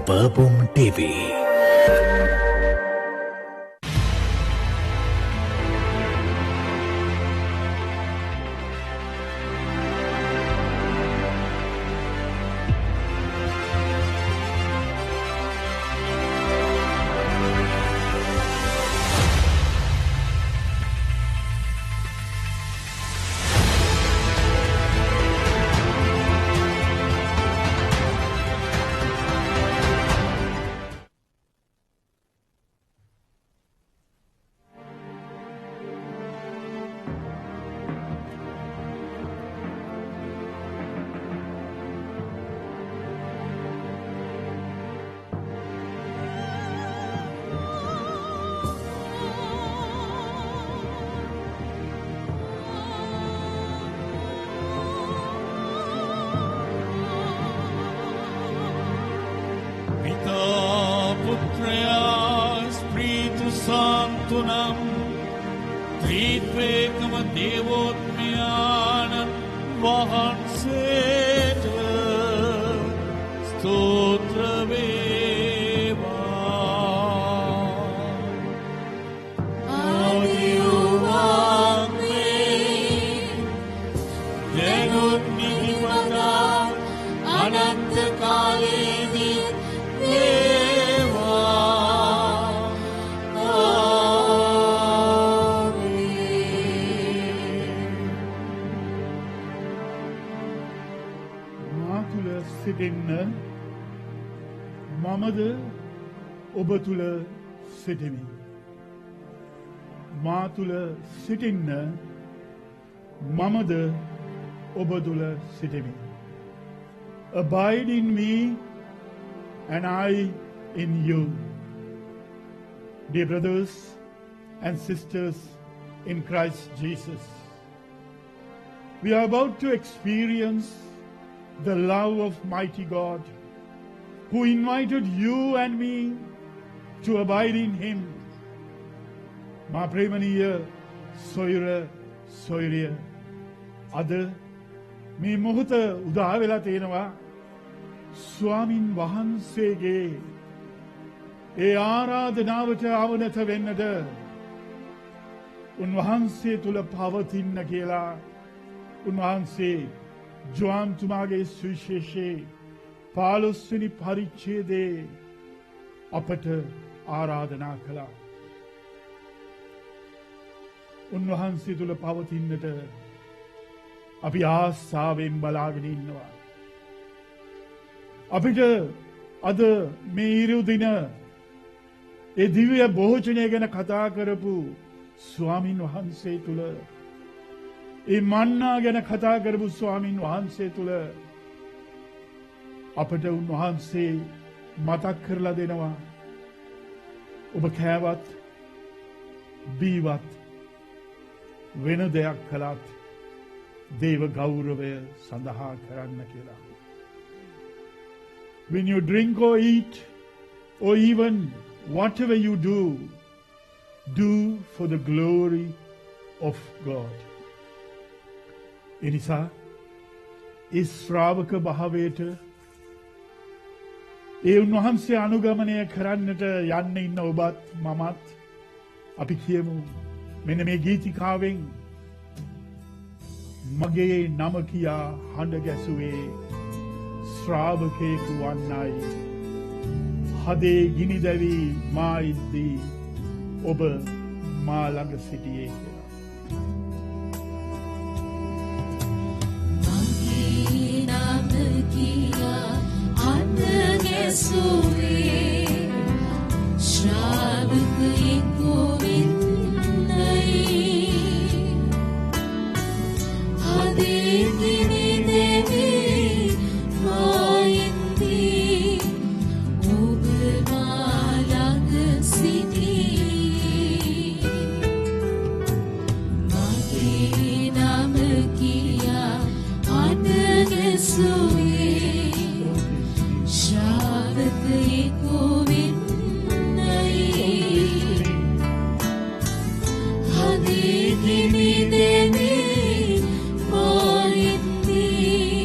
Verbum TV. ඔබ තුල සිටිමි. මා තුල සිටින්න මමද ඔබ තුල සිටිමි. Abide in me and I in you. Dear brothers and sisters in Christ Jesus, we are about to experience the love of mighty God who invited you and me to abide in him. Ma premaniya soiriya ada me මොහොත උදා වෙලා තේනවා ස්වාමින් වහන්සේගේ ඒ ආරාධනාවට අවනත වෙන්නද උන්වහන්සේ තුල පවතින්න කියලා උන්වහන්සේ ජෝහන් තුමාගේ සුවිශේෂයේ 15 වෙනි පරිච්ඡේදයේ අපට ආරාධනා කළා. උන්වහන්සේ තුල පවතින්නට අපි ආසාවෙන් බලාගෙන ඉන්නවා. අපිට අද මේ ඉරු දින ඒ දිව්‍ය භෝජනය ගැන කතා කරපු ස්වාමින් වහන්සේ තුල ඒ මන්නා ගැන කතා කරපු ස්වාමින් වහන්සේ තුල අපට උන්වහන්සේ මතක් කරලා දෙනවා. ඔබ කෑවත් බීවත් වෙන දෙයක් කළත් දේව ගෞරවය සඳහා කරන්න කියලා. When you drink or eat or even whatever you do for the glory of God. එනිසා ඒ ශ්‍රාවක භාවයට ඒ උන්වහන්සේ අනුගමනය කරන්නට යන්න ඉන්න ඔබත් මමත් අපි කියමු මෙන්න මේ ගීතිකාවෙන් මගේ නම කියා හඬ ගැසුවේ ශ්‍රාවකයෙකු වන්නයි හදේ ගිනි දැවි මා ඉද්දී ඔබ මා ළඟ සිටියේ කියලා. මගේ නම කියා හඬ ගැසුවේ ශ්‍රාවකයෙකු වෙන්නයි හදේ ගිනි දැවි මා ඉද්දී ඔබ මා ළඟ සිටියේ. මගේ නම කියා හඬ ගැසුවේ ශ්‍රාවකයෙකු වෙන්නයි හදේ ගිනි දැවි මා ඉද්දී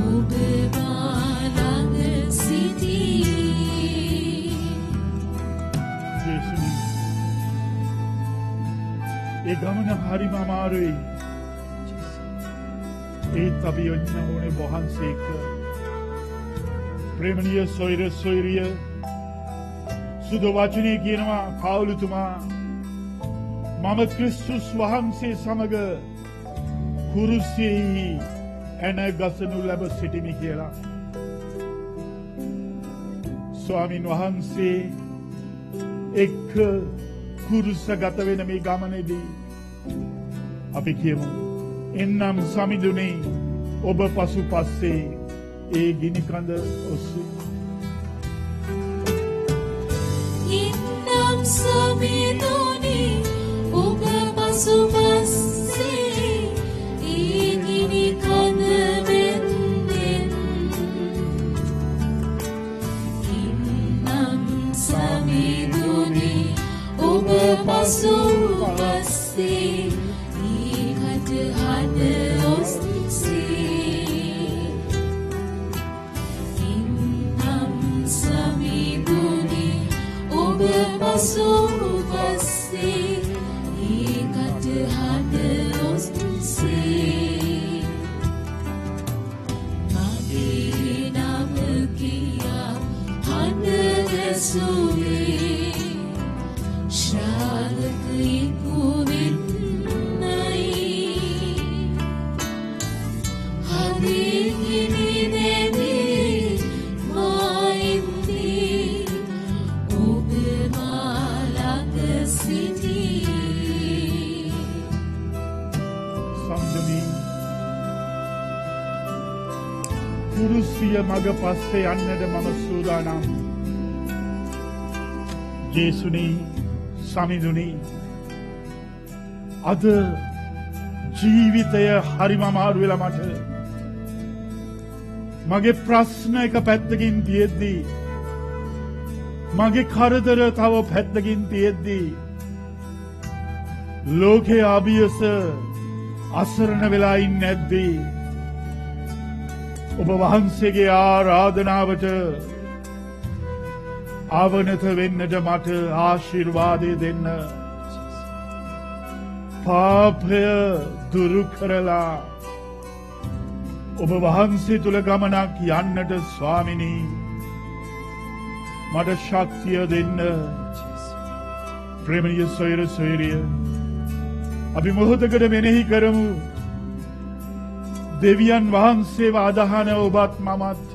ඔබ මා ළඟ සිටියේ. ගමන හරිම අමාරුයි. ඒත් අපි යන්න ඕනේ වහන්සේ එක්ක. ප්‍රේමණීය සොයුරිය සුදු වචනේ කියනවා පාවුලුතුමා මම ක්‍රිස්තුස් වහන්සේ සමග කුරුසියෙහි ඇන ගසනු ලැබ සිටිමි කියලා. ස්වාමින් වහන්සේ එක්ක කුරුසගත වෙන මේ ගමනේදී අපි කියමු එන්නම් සමිඳුනේ ඔබ පසුපස්සේ ඒ ගිනි කඳ ඔස්සේ එන්නම් සමිඳුනේ ඔබ පසුපස්සේ ඒ ගිනි කඳ වෙන්නෙන් එන්නම් සමිඳුනේ ඔබ පසුපස්සේ ඒකට හද ඔස්සේ එන්නම් සමිඳුනේ ඔබ පසුපස්සේ ඒකට හද ඔස්සේ මගේ නම කියා හද ඇසුවේ ශාලකයෙකු වෙන්නයි හදේ ගිනි දැනේ මා එන්නේ ඔබ මා ළඟ සිටී සම්දමී කුරුසිය මග පස්සේ යන්නද මම සූදානම්. ජේසුනි සමිඳුනි අද ජීවිතය හරිම අමාරු වෙලා මට. මගේ ප්‍රශ්න එක පැත්තකින් තියෙද්දී මගේ කරදර තව පැත්තකින් තියෙද්දී ලෝකයේ අභියස අසරණ වෙලා ඉන්නේ නැද්දී ඔබ වහන්සේගේ ආරාධනාවට ආවනත වෙන්නට මට ආශිර්වාදය දෙන්න. පාපය දුරු කරලා ඔබ වහන්සේ තුල ගමනක් යන්නට ස්වාමිනී මට ශක්තිය දෙන්න. ප්‍රේමණීය සොයුරිය අපි මොහොතකට මෙනෙහි කරමු. දෙවියන් වහන්සේව අදහන ඔබත් මමත්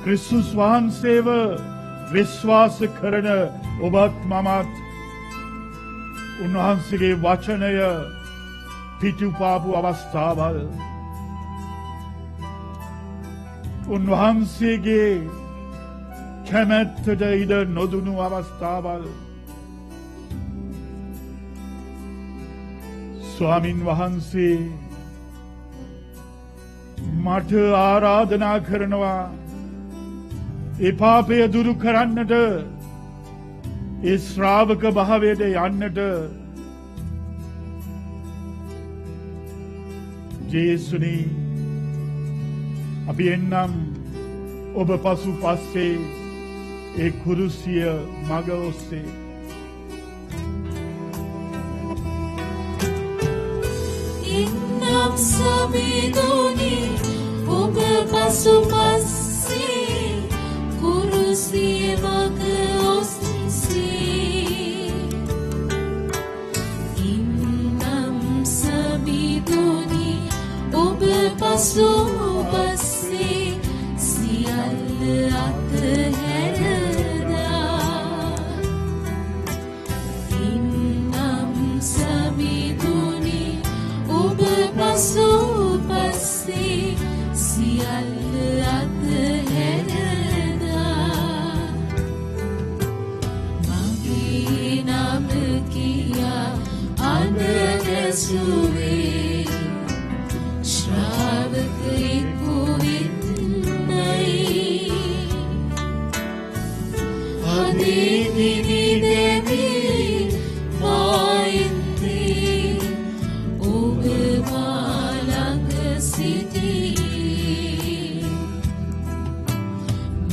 ක්‍රිස්තුස් වහන්සේව විශ්වාස කරන ඔබත් මමත් උන්වහන්සේගේ වචනය පිටුපාපු අවස්ථාවල් උන්වහන්සේගේ කැමැත්තට ඉඩ නොදුණු අවස්ථාවල් ස්වාමින් වහන්සේ මට ආරාධනා කරනවා ඒ පාපය දුරු කරන්නට ඒ ශ්‍රාවක භාවයට යන්නට. ජේසුනි අපි එන්නම් ඔබ පසු පස්සේ ඒ කුරුසිය මග ඔස්සේ. එන්නම් සමිඳුනේ ඔබ පසුපස්සේ කුරුසිය මග ඔස්සේ එන්නම් සමිඳුනේ ඔබ පසුපස්සේ සියල්ල අතහැරලා එන්නම් සමිඳුනේ ඔබ පසුපස්සේ සියල්ල අතහැරලා මගේ නම කියා අද ඇසුවේ ශ්‍රාවකයෙකු වෙන්නයි හදේ ගිනි දැනේ මා එන්නේ ඔබ මා ළඟ සිටී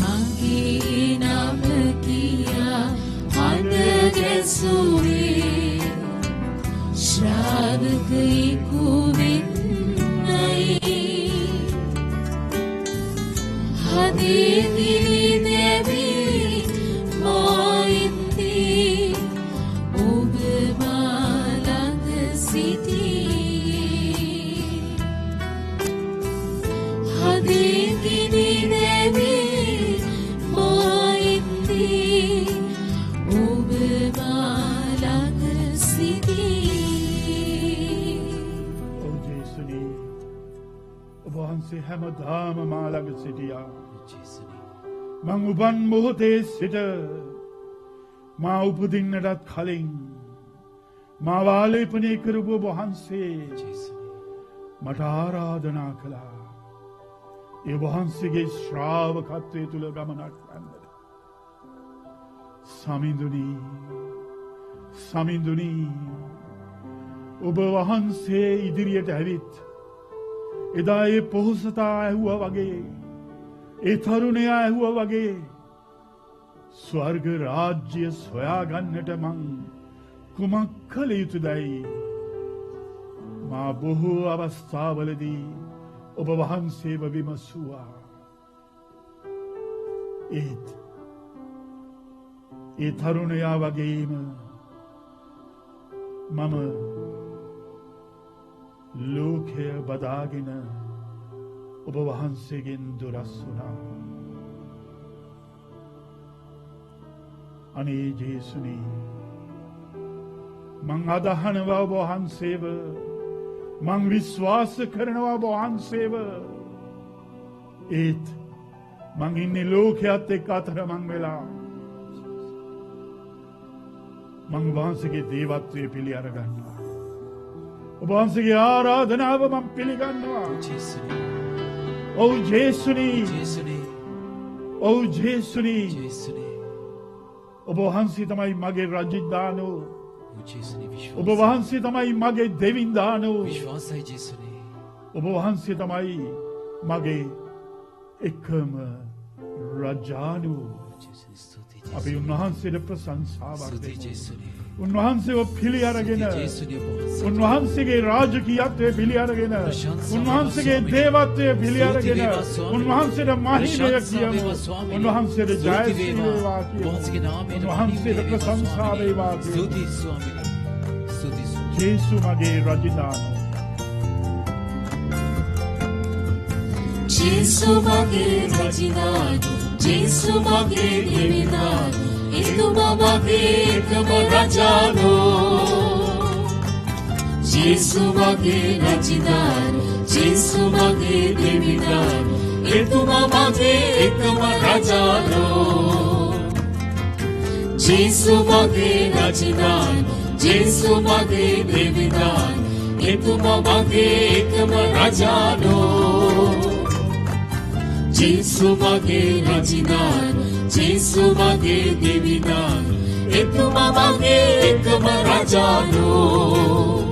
මගේ නම කියා හද ගැසුවේ ළඟෙකු වෙන්නයි හදේ කිරි දැවි මා ඉන්නේ ඔබ මා ළඟ සිටියේ හදේ කිරි දැවි මා ඉන්නේ ඔබ මා ළඟ සිටියේ ඔව් ජේසුනි ඔබ වහන්සේ හැමදාම මා ළඟ සිටියා මං උපන් මොහොතේ සිට මා උපදින්නටත් කලින් මාව ආලේපනය කරපු ඔබ වහන්සේ මට ආරාධනා කළා ඒ වහන්සේගේ ශ්‍රාවකත්වයේ තුල ගමනක් යන්නට සමිඳුනි ඔබ වහන්සේ ඉදිරියට ඇවිත් එදා ඒ පොහොසතා ඇහුවා වගේ ඒ තරුණයා ඇහුවා වගේ ස්වර්ග රාජ්‍ය සොයාගන්නට මං කුමක් කළ යුතුදයි මා බොහෝ අවස්ථාවලදී ඔබ වහන්සේව විමසුවා ඒත් ඒ තරුණයා වගේම මම ලෝකය බදාගෙන ඔබ වහන්සේගෙන් දුරස් වුණා අනේ ජේසුනි මං අදහනවා ඔබ වහන්සේව මං විශ්වාස කරනවා ඔබ වහන්සේව ඒත් මං ඉන්නේ ලෝකයේත් එක්ක අතරමං වෙලා මං වහන්සේගේ දේවත්වයේ පිළි අරගන්නවා ඔබ වහන්සේගේ ආරාධනාව මං පිළිගන්නවා ඔව් ජේසුනි ඔව් ජේසුනි ඔබ වහන්සේ තමයි මගේ රජින්දානෝ ඔබ වහන්සේ තමයි මගේ දෙවින්දානෝ ඔබ වහන්සේ තමයි මගේ එකම රජානෝ අපි උන්වහන්සේට ප්‍රශංසාවක් දෙමු උන්වහන්සේව පිළි අරගෙන උන්වහන්සේගේ රාජකීයත්වය පිළි අරගෙන උන්වහන්සේගේ දේවත්වය පිළි අරගෙන උන්වහන්සේට මහිමය කියමු උන්වහන්සේට ජයශ්‍රී වේවා කියමු උන්වහන්සේට ප්‍රශංසා වේවා කියමු ජේසු මගේ රජින්දානෝ ජේසු මගේ රජින්දානෝ ජේසු මගේ දෙවිඳානෝ එතුමා මගේ එකම රජානෝ ජේසු මගේ රජින්දානෝ ජේසු මගේ දෙවිඳානෝ එතුමා මගේ එකම රජානෝ ජේසු මගේ රජින්දානෝ ජේසු මගේ දෙවිඳානෝ එතුමා මගේ එකම රජානෝ ජේසු මගේ රජින්දානෝ ජේසු මගේ දෙවිඳානෝ එතුමා මගේ එකම රජානෝ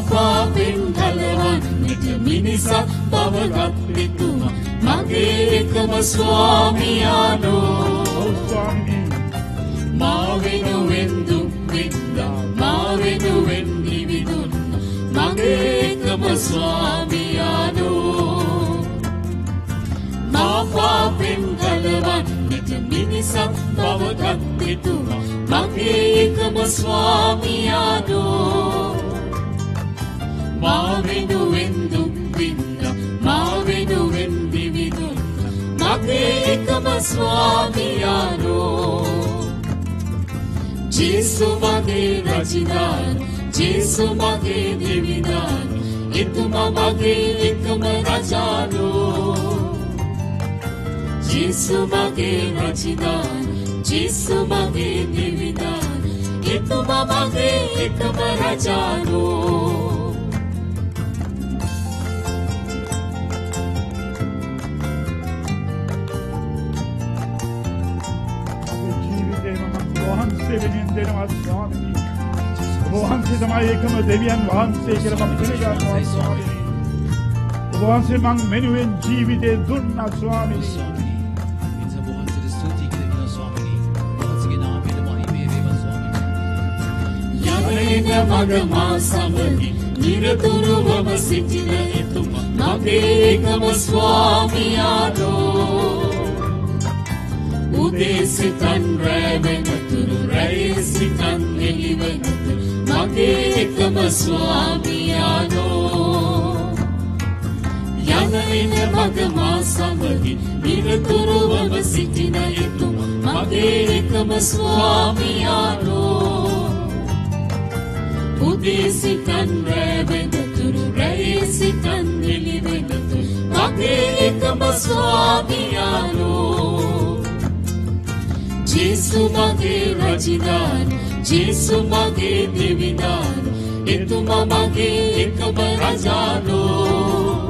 පාපෙන් ගලවන්නට මිනිසා බවගත් එතුමා මගේ එකම ස්වාමියානෝ මා වෙනුවෙන් දුක් විඳා මා වෙනුවෙන් නිවි දුන්නා මගේ එකම ස්වාමියානෝ මා පාපෙන් ගලවන්නට මිනිසා බවගත් එතුමා මගේ එකම ස්වාමියානෝ මා වෙනුවෙන් දුක් විඳා මා වෙනුවෙන් දිවි දුන්නා මගේ එකම ස්වාමියානෝ ජේසු මගේ රජින්දානෝ ජේසු මගේ දෙවිඳානෝ එතුමා මගේ එකම රජානෝ ජේසු මගේ රජින්දානෝ ජේසු මගේ දෙවිඳානෝ එතුමා මගේ එකම රජානෝ තමයි එකම දෙවියන් වහන්සේ කියලා මම පිළිගන්නවා ස්වාමීනි. ඔබ වහන්සේ මං වෙනුවෙන් ජීවිතේ දුන්නා ස්වාමීනි. යන මග මා සමග නිරතුරුවම සිටින එතුමා මගේ එකම ස්වාමියානෝ. උදේ සිතන් රැ වෙනතුරු රැයේ සිතන් එළි වෙනතුරු මගේ එකම ස්වාමියානෝ. යන මග මා සමග නිරතුරුවම සිටින එතුමා මගේ එකම ස්වාමියානෝ. උදේ සිතන් රැ වෙනතුරු රැයේ සිතන් එළි වෙනතුරු මගේ එකම ස්වාමියානෝ. ජේසු මගේ රජිදාන, ජේසු මගේ දෙවිදාන, එතුමා මගේ එකම රජානෝ.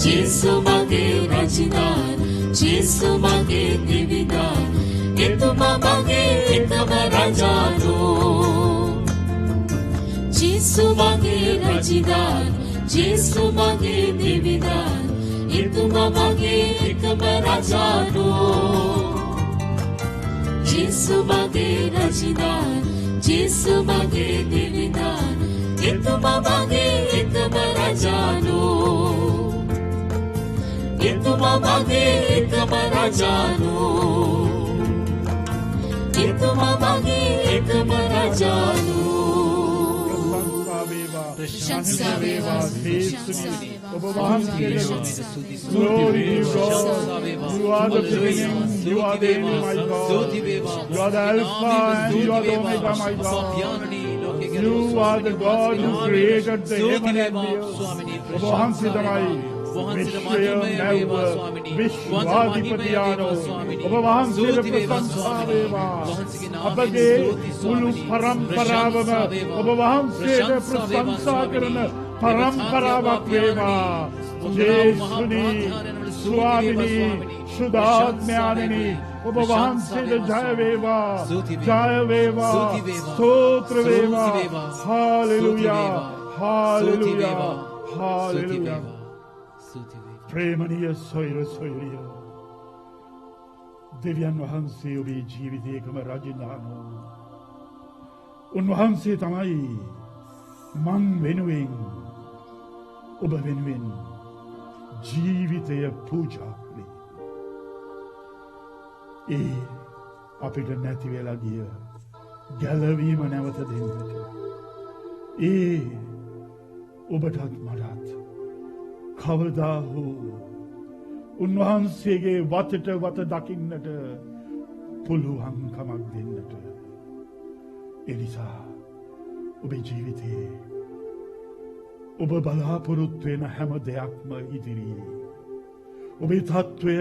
ජේසු මගේ රජිදාන, ජේසු මගේ දෙවිදාන, එතුමා මගේ එකම රජානෝ. ජේසු මගේ රජිදාන, ජේසු මගේ දෙවිදාන, එතුමා මගේ එකම රජානෝ. ජේසු මගේ රජිදාන, ජේසු මගේ දෙවිදාන, එතුමා මගේ එකම රජානෝ. එතුමා මගේ එකම රජානෝ. එතුමා මගේ එකම රජානෝ. प्रशंसा वේවා දේශුනි ඔබ වහන්සේට glory to God. You are the beginning, you are the end, my God. You are the Alpha and you are the Omega, my God. You are the God who created the heaven and the earth. ඔබ වහන්සේ තමයි විශ්වය නැව්ව විශ්වාධිපතියානෝ. ඔබ වහන්සේට ප්‍රශංසා වේවා. අපගේ මුළු පරම්පරාවම ඔබ වහන්සේට ප්‍රශංසා කරන පරම්පරාවක් වේවා. ජේසුනි ස්වාමිනී සුදාත්මයාණනි ඔබ වහන්සේට ජය වේවා, ජය වේවා, ස්තෝත්‍ර වේවා. Hallelujah, hallelujah, hallelujah. ප්‍රේමණීය සොයුර සොයුරිය දෙවියන් වහන්සේ ඔබේ ජීවිතයකම රජිනානෝ. උන්වහන්සේ තමයි මං වෙනුවෙන් ඔබ වෙනුවෙන් ජීවිතය පූජා කළේ. ඒ අපිට නැති වෙලා ගිය ගැලවීම නැවත දෙන්නට. ඒ ඔබටත් මටත් කවදා හෝ උන්වහන්සේගේ වතට වත දකින්නට පුළුවන්කමක් දෙන්නට. එනිසා ඔබේ ජීවිතයේ ඔබ බලාපොරොත්තු වෙන හැම දෙයක්ම ඉදිරියේ ඔබේ තත්වය,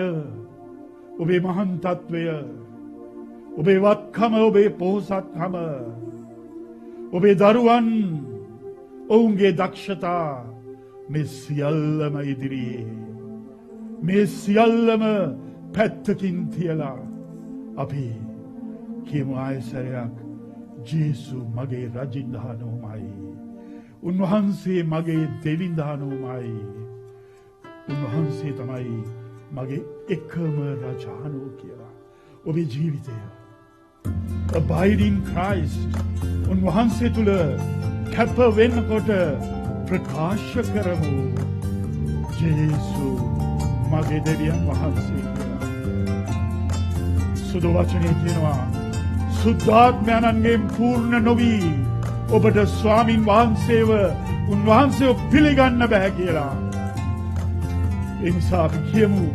ඔබේ මහන් තත්වය, ඔබේ වත්කම, ඔබේ පොහොසත්කම, ඔබේ දරුවන්, ඔවුන්ගේ දක්ෂතා, මේ සියල්ලම ඉදිරියේ මේ සියල්ලම පැත්තකින් තියලා අපි කියමු ආයසරයක් ජේසු මගේ රජින්දානෝමයි. උන්වහන්සේ මගේ දෙවිඳානෝමයි. උන්වහන්සේ තමයි මගේ එකම රජානෝ කියලා. ඔබේ ජීවිතය abide in Christ උන්වහන්සේ තුල කැප වෙන්නකොට ප්‍රකාශ කරමු ජේසු මගේ දෙවියන් වහන්සේ කියලා. සුදු වචනේ කියනවා සුද්ධාත්මයන්ගෙන් පූර්ණ නොවි ඔබට ස්වාමින් වහන්සේව උන්වහන්සේව පිළිගන්න බෑ කියලා. ඒ නිසා අපි කියමු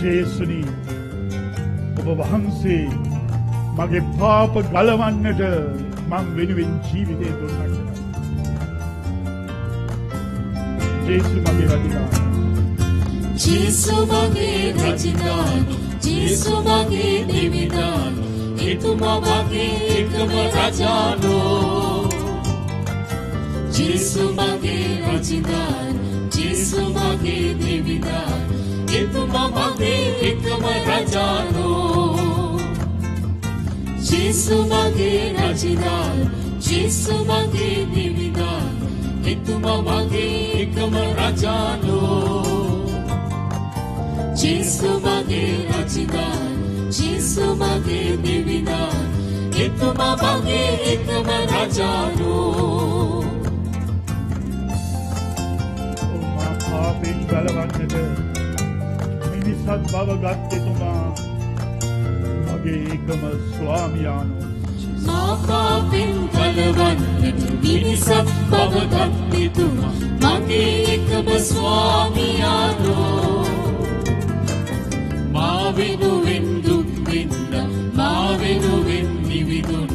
ජේසුනි ඔබ වහන්සේ මගේ පාප ගලවන්නට මං වෙනුවෙන් ජීවිතේ දුන්නා කියලා. ජේසු මගේ රජිනා, ජේසු මගේ රජිනා, ජේසු මගේ දෙවිදා, එතුමා මගේ එකම රජානෝ. ජේසු මගේ රජිනා, ජේසු මගේ දෙවිදා, එතුමා මගේ එකම රජානෝ. ජේසු මගේ රජිනා, ජේසු මගේ දෙවිදාන එතුමා මගේ එකම රජානෝ ජේසු මගේ රජදාන ජේසු මගේ දෙවිදාන එතුමා මගේ එකම රජානෝ මා පාපෙන් ගලවන්නට මිනිසත් බව ගත්තෙතුමා මගේ එකම ස්වාමියානෝ මා පාපෙන් ගලවන්නට මිනිසත් බව ගත්තෙතුමා මගේ එකම ස්වාමියානෝ මා වෙනුවෙන් දුක් විඳ මා වෙනුවෙන් නිවිදුන්න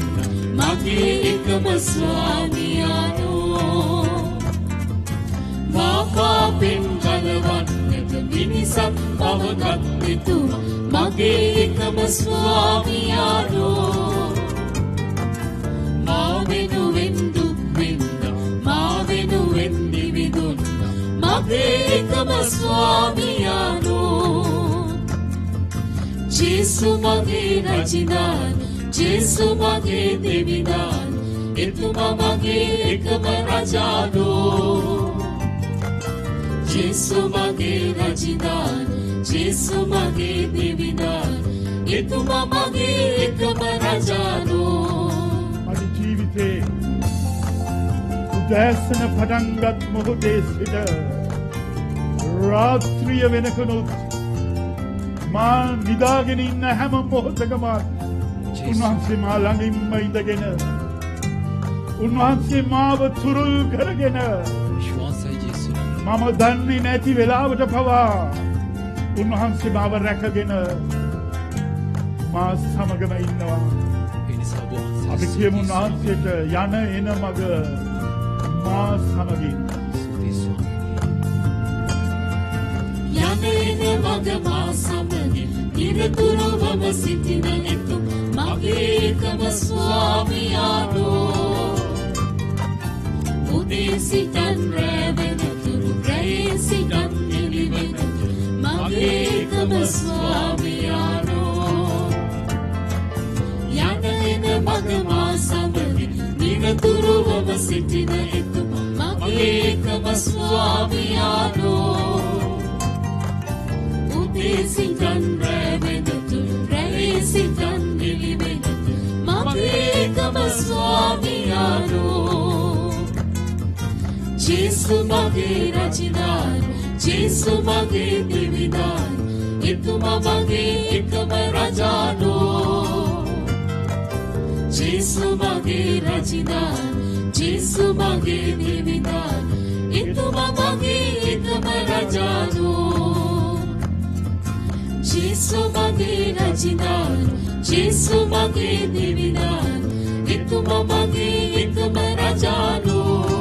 මගේ එකම ස්වාමියානෝ මා පාපෙන් ගලවන්නට මිනිසත් බව ගත්තෙතුමා මගේ එකම ස්වාමියානෝ මා වෙනුවෙන් දුක් විඳ මා වෙනුවෙන් නිවිදුන්න මගේ එකම ස්වාමියානෝ ජේසු මගේ රජදාන ජේසු මගේ දෙවිදාන එතුමා මගේ එකම රජානෝ ජේසු මගේ රජදාන ජේසු මගේ දෙවිදාන එතුමා මගේ එකම රජානෝ මගේ ජීවිතේ උදෑසන පටන්ගත් මොහොතේ සිට රාත්‍රිය වෙනකනුත් මා නිදාගෙන ඉන්න හැම මොහොතකම උන්වහන්සේ මා ළඟින්ම ඉඳගෙන උන්වහන්සේ මාව තුරුල් කරගෙන මම දන්නේ නැති වෙලාවට පවා උන්වහන්සේ මාව රැකගෙන මා සමගම ඉන්නවා අපි කියමු උන්වහන්සේට යන එන මග මා සමගින් යන එන මග මා සමගින් නිරතුරුවම සිටින එතුම මගේ එකම ස්වාමියානෝ උදේ සිටන් රැ වෙනතුරු රැයේ සිටන් එළි වෙනතුරු මගේ එකම ස්වාමියානෝ යන එන මග මා සමගින් නිරතුරුවම සිටින එතුම මගේ එකම ස්වාමියානෝ උදේ සිටන් රැ වෙනතුරු රැයේ සිටන් එළි වෙනතුරු මගේ එකම ස්වාමියානෝ ජේසු මගේ රජදාන ජේසු මගේ දෙවිදාන එතුමා මගේ එකම රජානෝ ජේසු මගේ රජදාන ජේසු මගේ දෙවිදාන එතුමා මගේ එකම රජානෝ ජේසු මගේ රජදාන ජේසු මගේ දෙවිදාන එතුමා මගේ එකම රජානෝ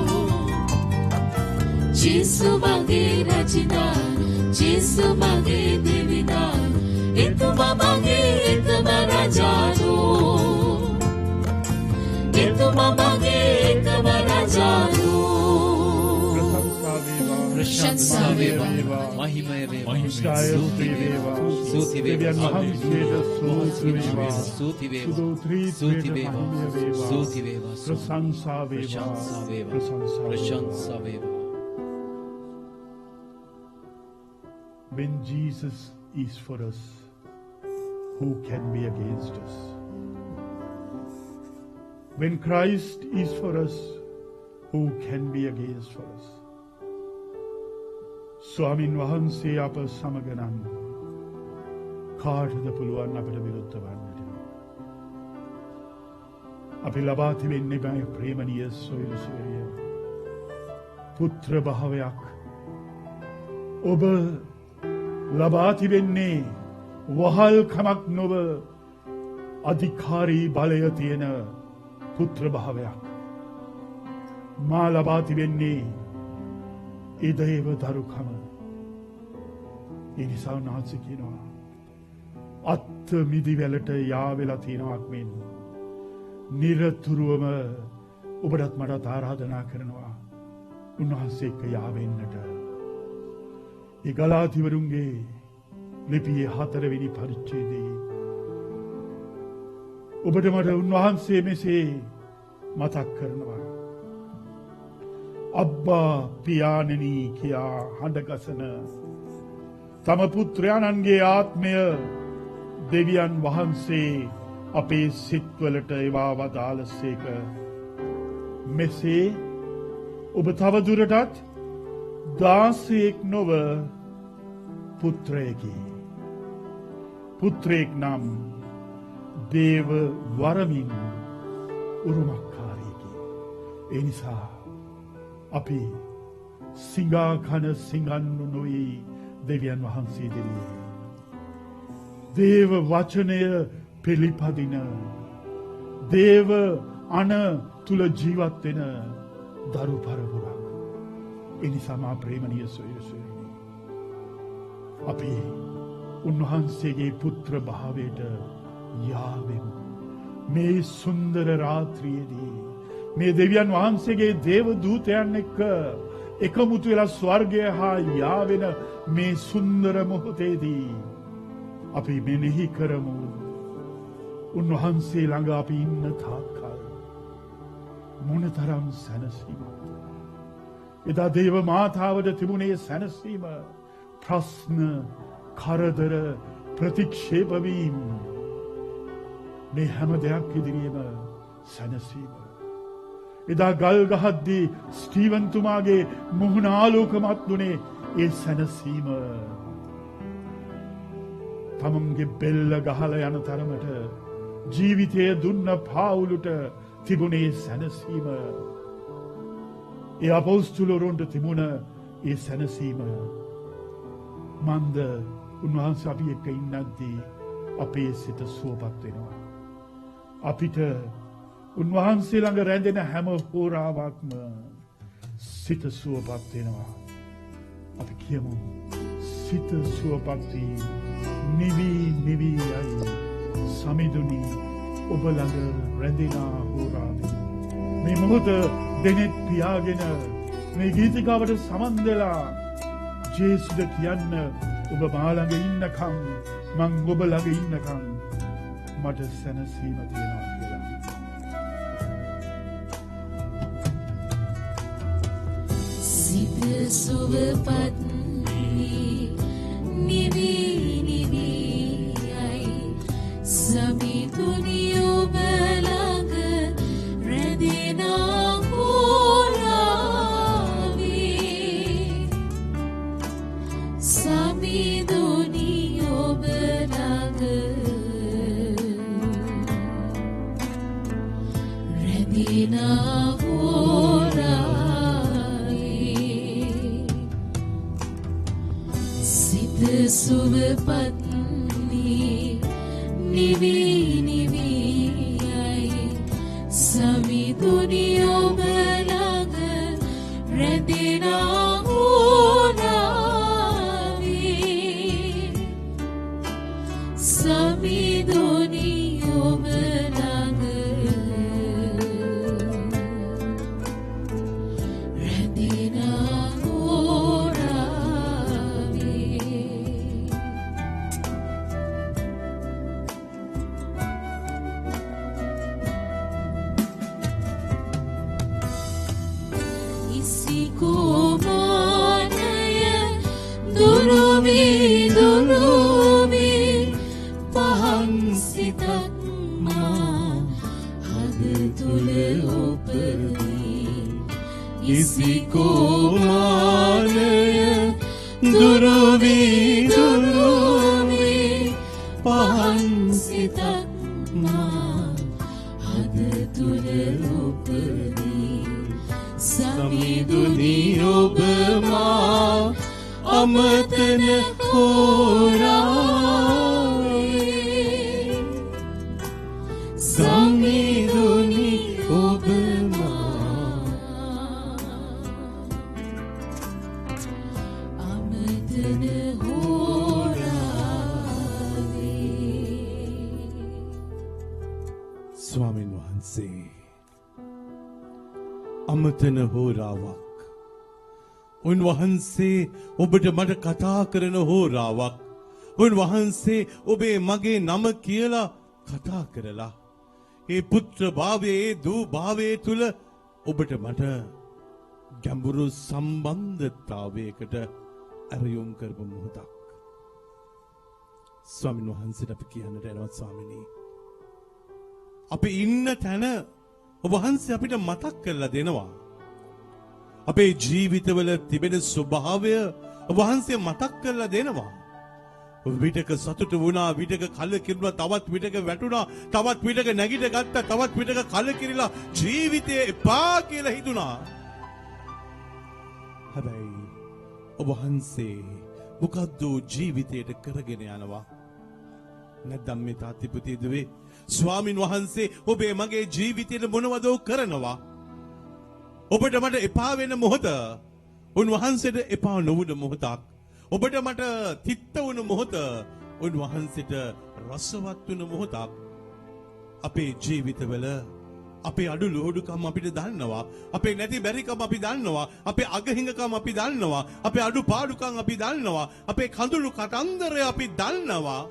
ජේසු මගේ රජදාන ජේසු මගේ දෙවිදාන එතුමා මගේ එකම රජානෝ එතුමා මගේ එකම රජානෝ ප්‍රශංසා වේවා මහිමය වේවා ස්තුති වේවා ස්තුති වේවා ස්තුති වේවා ස්තුති වේවා ස්තුති වේවා ප්‍රශංසා වේවා ප්‍රශංසා වේවා. When Jesus is for us, who can be against us? When Christ is for us, who can be against for us? ස්වාමින් වහන්සේ අප සමග නම් කාටද පුළුවන් අපට විරුද්ධ වන්නට? අපි ලබා තිබෙන්නේ මේ ප්‍රේමණීය සොයුරිය පුත්‍ර භාවයක්. ඔබ ලබා තිබෙන්නේ වහල්කමක් නොව අධිකාරී බලය තියෙන පුත්‍ර භාවයක්. මා ලබා තිබෙන්නේ ඉදේව දරුකම. ඒ නිසා උන්වහන්සේ කියනවා අත් මිදිවැලට යාවෙලා තියෙනවක් මෙන් නිරතුරුවම ඔබටත් මටත් ආරාධනා කරනවා උන්වහන්සේ එක්ක යාවෙන්නට. ඒ ගලාතිවරුන්ගේ ලිපියේ 4 වෙනි පරිච්ඡේදයේ ඔබට මට උන්වහන්සේ මෙසේ මතක් කරනවා. අබ්බා පියාණෙනි කියා හඬගසන තම පුත්‍රයාණන්ගේ ආත්මය දෙවියන් වහන්සේ අපේ සිත්වලට එවා වදාළසේක. මෙසේ ඔබ තවදුරටත් දාසයෙක් නොව පුත්‍රයෙකි. පුත්‍රයෙක් නම් දේව වරමින් උරුමකාරයෙකි. ඒ නිසා අපි සිඟා කන සිඟන්නු නොයි දෙවියන් වහන්සේ දෙවියන්. දේව වචනය පිළිපදින දේව අන තුල ජීවත් වෙන දරු පරපුරක්. ඒ නිසා මා ප්‍රේමණීය සොයුසුනි, අපි උන්වහන්සේගේ පුත්‍ර භාවයට යාවෙමු. මේ සුන්දර රාත්‍රියේදී මේ දෙවියන් වහන්සේගේ දේව දූතයන් එක්ක එකමුතු වෙලා ස්වර්ගය හා යාවෙන මේ සුන්දර මොහොතේදී අපි මෙනෙහි කරමු. උන්වහන්සේ ළඟ අපි ඉන්න තාක්කල් මොනතරම් සැනසීමක්ද. එදා දේව මාතාවට තිබුණේ සැනසීම, ප්‍රශ්න, කරදර, ප්‍රතික්ෂේප වීම, මේ හැම දෙයක් ඉදිරියේම සැනසීම. එදා ගල් ගහද්දී ස්ටීවන් තුමාගේ මුහුණ ආලෝකමත් වුණේ ඒ සැනසීම. තමන්ගේ බෙල්ල ගහලා යන තරමට ජීවිතය දුන්න පාවුලට තිබුණේ සැනසීම. ඒ අපොස්තුලරුන්ට තිබුණ ඒ සැනසීම. මන්ද උන්වහන්සේ අපි එක්ක ඉන්නද්දී අපේ සිත සුවපත් වෙනවා. අපිට උන්වහන්සේ ළඟ රැඳෙන හැම හෝරාවක්ම සිත සුවපත් වෙනවා. අපි කියමු, සිත සුවපත් වී නිවි නිවි යයි සමිඳුනි ඔබ ළඟ රැඳෙන හෝරාවේ. මේ මොහොත දෙනෙත් පියාගෙන මේ ගීතිකාවට සමන් දෙලා ජේසුද කියන්න, ඔබ මා ළඟ ඉන්නකම්, මං ඔබ ළඟ ඉන්නකම් මට සැනසීම තියෙනවා කියලා. සිත සුවපත් නිවි නිවි යයි සමිඳුනි ඔබ ළඟ රැඳෙන හෝරාවේ. සමිඳුනි ඔබ ළඟ රැඳෙන හෝරාවේ. සිත සුවපත් නිවි නිවි යයි සමිඳුනි ඔබ ළඟ රැඳෙන හෝරාවේ. සමිඳුනි ඔබ ළඟ රැඳෙන ස්වාමීන් වහන්සේ, අමතන හෝරාවක්. උන්වහන්සේ ඔබට මට කතා කරන හෝරාවක්. උන්වහන්සේ ඔබේ මගේ නම කියලා කතා කරලා ඒ පුත්‍ර භාවයේ දූ භාවයේ තුල ඔබට මට ගැඹුරු සම්බන්ධතාවයකට අරයොම් කරපු මොහොතක්. ස්වාමීන් වහන්සේට අපි කියන්නට යනවා ස්වාමිනී. අපි ඉන්න තැන ඔබ වහන්සේ අපිට මතක් කරලා දෙනවා. අපේ ජීවිතවල තිබෙන ස්වභාවය ඔබ වහන්සේ මතක් කරලා දෙනවා. විටක සතුට වුණා, විටක කලකිරුණා, තවත් විටක වැටුණා, තවත් විටක නැගිට ගත්තා, තවත් විටක කලකිරිලා ජීවිතේ එපා කියලා හිතුණා. හැබැයි ඔබ වහන්සේ මොකද්ද ජීවිතයට කරගෙන යනවා? නැත්නම් මේ තාත්තිපුතේ දුවේ ස්වාමින් වහන්සේ ඔබේ මගේ ජීවිතයට මොනවද කරනවා? ඔබට මට එපා වෙන මොහොත, උන්වහන්සේට එපා නොවුන මොහොතක්, ඔබට මට තිත්ත වුණ මොහොත, උන්වහන්සේට රසවත් වුණ මොහොතක් අපේ ජීවිතවල අපේ අඩු ලෝඩුකම් අපිට දන්නවා, අපේ නැති බැරිකම් අපි දන්නවා, අපේ අගහිඟකම් අපි දන්නවා, අපේ අඩු පාඩුකම් අපි දන්නවා, අපේ කඳුළු කතන්දරය අපි දන්නවා.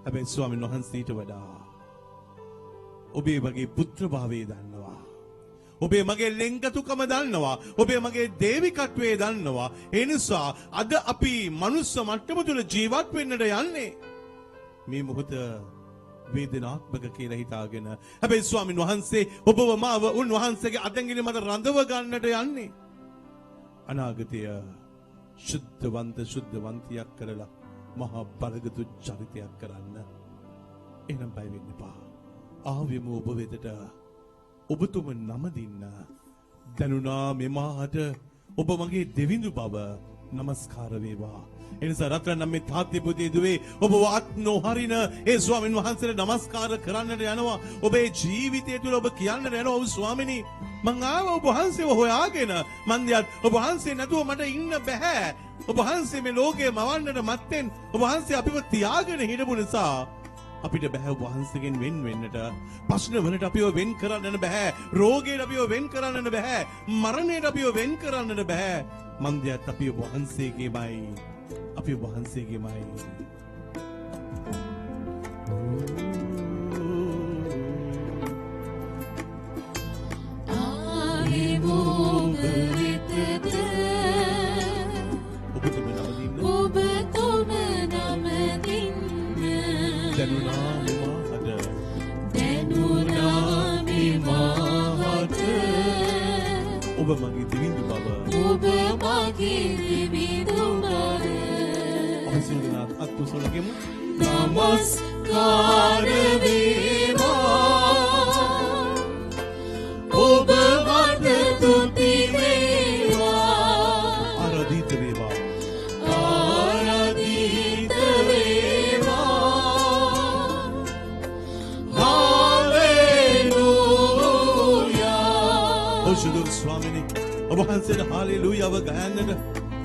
හැබැයි ස්වාමීන් වහන්සේට වඩා ඔබේ වගේ පුත්‍රභාවය දන්නවා, ඔබේ මගේ ලෙන්ගතුකම දන්නවා, ඔබේ මගේ දේවිකත්වයේ දන්නවා. ඒ නිසා අද අපි මනුස්ස මට්ටම තුල ජීවත් වෙන්නට යන්නේ මේ මොහොත වේදනාත්මක කියලා හිතාගෙන. හැබැයි ස්වාමීන් වහන්සේ ඔබව මාව උන්වහන්සේගේ අතංගිලි මත රඳව ගන්නට යන්නේ අනාගතය ශුද්ධවන්තියක් කරලා මහා බලගතු චරිතයක් කරන්න. එහෙනම් බය වෙන්න එපා. ආවෙමු ඔබ වෙතට. ඔබතුම නම දින්න දැනුණා මෙමාට ඔබ මගේ දෙවිඳු බව නමස්කාර වේවා. එනිසා රත්න නම් මේ තාත්ති පුතේ දුවේ ඔබ වත් නොහරින ඒ ස්වාමීන් වහන්සේට නමස්කාර කරන්නට යනවා. ඔබේ ජීවිතය තුළ ඔබ කියන්නට යනවා, ඔව් ස්වාමිනී මං ආවා ඔබ වහන්සේව හොයාගෙන. මන් දිහා ඔබ වහන්සේ නැතුව මට ඉන්න බෑ. ඔබ වහන්සේ මේ ලෝකේ මවන්නට මත්තෙන් ඔබ වහන්සේ අපිව තියාගෙන හිටපු නිසා අපිට බෑ ඔබ වහන්සේගෙන් වෙන් වෙන්නට. ප්‍රශ්න වලට අපිව වෙන් කරන්නට බෑ. රෝගයට අපිව වෙන් කරන්නට බෑ. මරණයට අපිව වෙන් කරන්නට බෑ. මන් දිහා අපි ඔබ වහන්සේගේමයි. අපි ඔබ වහන්සේගේමයි. ඔබ මගේ දිවිඳු බව, ඔබ මගේ දිවිඳු බව. අත් කුසලගෙමු. නමස්කාර වේවා ඔබ මට තුති වේවා. ආරාධිත වේවා, ආරාධිත වේවා. හාලෙලූයා. ඔසුදු ස්වාමිනේ ඔබ වහන්සේට හාලෙලූයාව ගයන්නට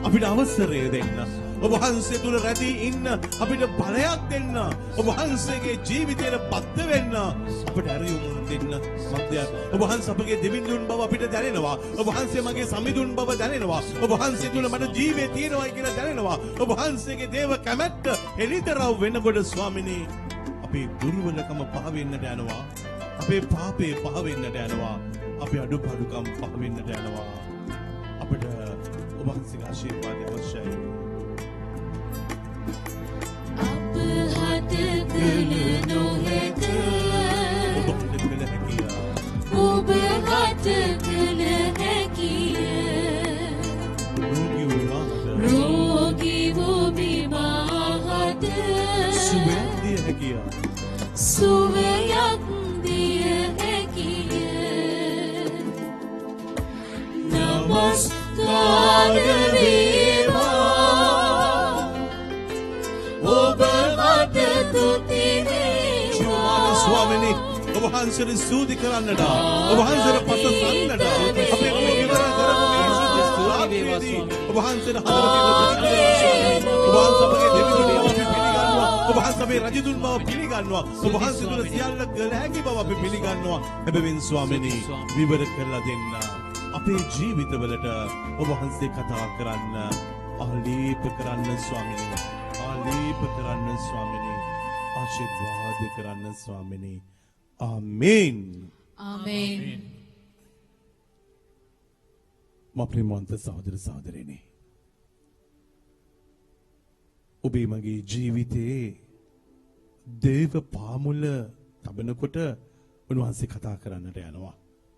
අපිට අවසරය දෙන්න. ඔබ වහන්සේ තුල රැඳී ඉන්න අපිට බලයක් දෙන්න. ඔබ වහන්සේගේ ජීවිතයට බද්ධ වෙන්න අපිට ඇරියුම් දෙන්න. සත්‍යය ඔබ වහන්සේ අපගේ දෙවිඳුන් බව අපිට දැනෙනවා. ඔබ වහන්සේ මගේ සමිඳුන් බව දැනෙනවා. ඔබ වහන්සේ තුල මට ජීවේ තියෙනවා කියලා දැනෙනවා. ඔබ වහන්සේගේ දේව කැමැත්ත එළිතරව් වෙනකොට ස්වාමිනේ අපේ දුර්වලකම පහ වෙන්නට යනවා. අපේ පාපේ පහ වෙන්නට යනවා. අපේ අඩුපාඩුකම් පහ වෙන්නට යනවා. අපිට ඔබ වහන්සේගේ ආශිර්වාදය අවශ්‍යයි. ඔබ හට කළ හැකිය. රෝගී වූ බිමාහට සුවයක් දිය හැකිය. සුවයක් දිය හැකිය. නමස්කාර වේවා ඔබ මට තුති වේවා. ස්වාමිනේ ඔබ වහන්සේට ස්තුති කරන්නට, ඔබ වහන්සේට පතසන්නට, අපේ රෝගී වර කරපු ස්තුති වේවා. ඔබ වහන්සේට හදවතින් ඔබ වහන්සේ අපගේ දෙවිඳුන් බව පිළිගන්නවා. ඔබ වහන්සේ අපේ රජතුන් බව පිළිගන්නවා. ඔබ වහන්සේ තුළ සියල්ල කළ හැකි බව අපි පිළිගන්නවා. එබැවින් ස්වාමිනේ විවර කරලා දෙන්න. අපේ ජීවිතවලට ඔබ වහන්සේ කතා කරන්න, ආලේප කරන්න ස්වාමිනේ. ආලේප කරන්න ස්වාමිනේ. ආශිර්වාද කරන්න ස්වාමිනේ. ආමේන්. ආමේන්. මා ප්‍රේමවන්ත සහෝදර සහෝදරියනි, ඔබේ මගේ ජීවිතයේ දේව පාමුල තබනකොට උන්වහන්සේ කතා කරන්නට යනවා.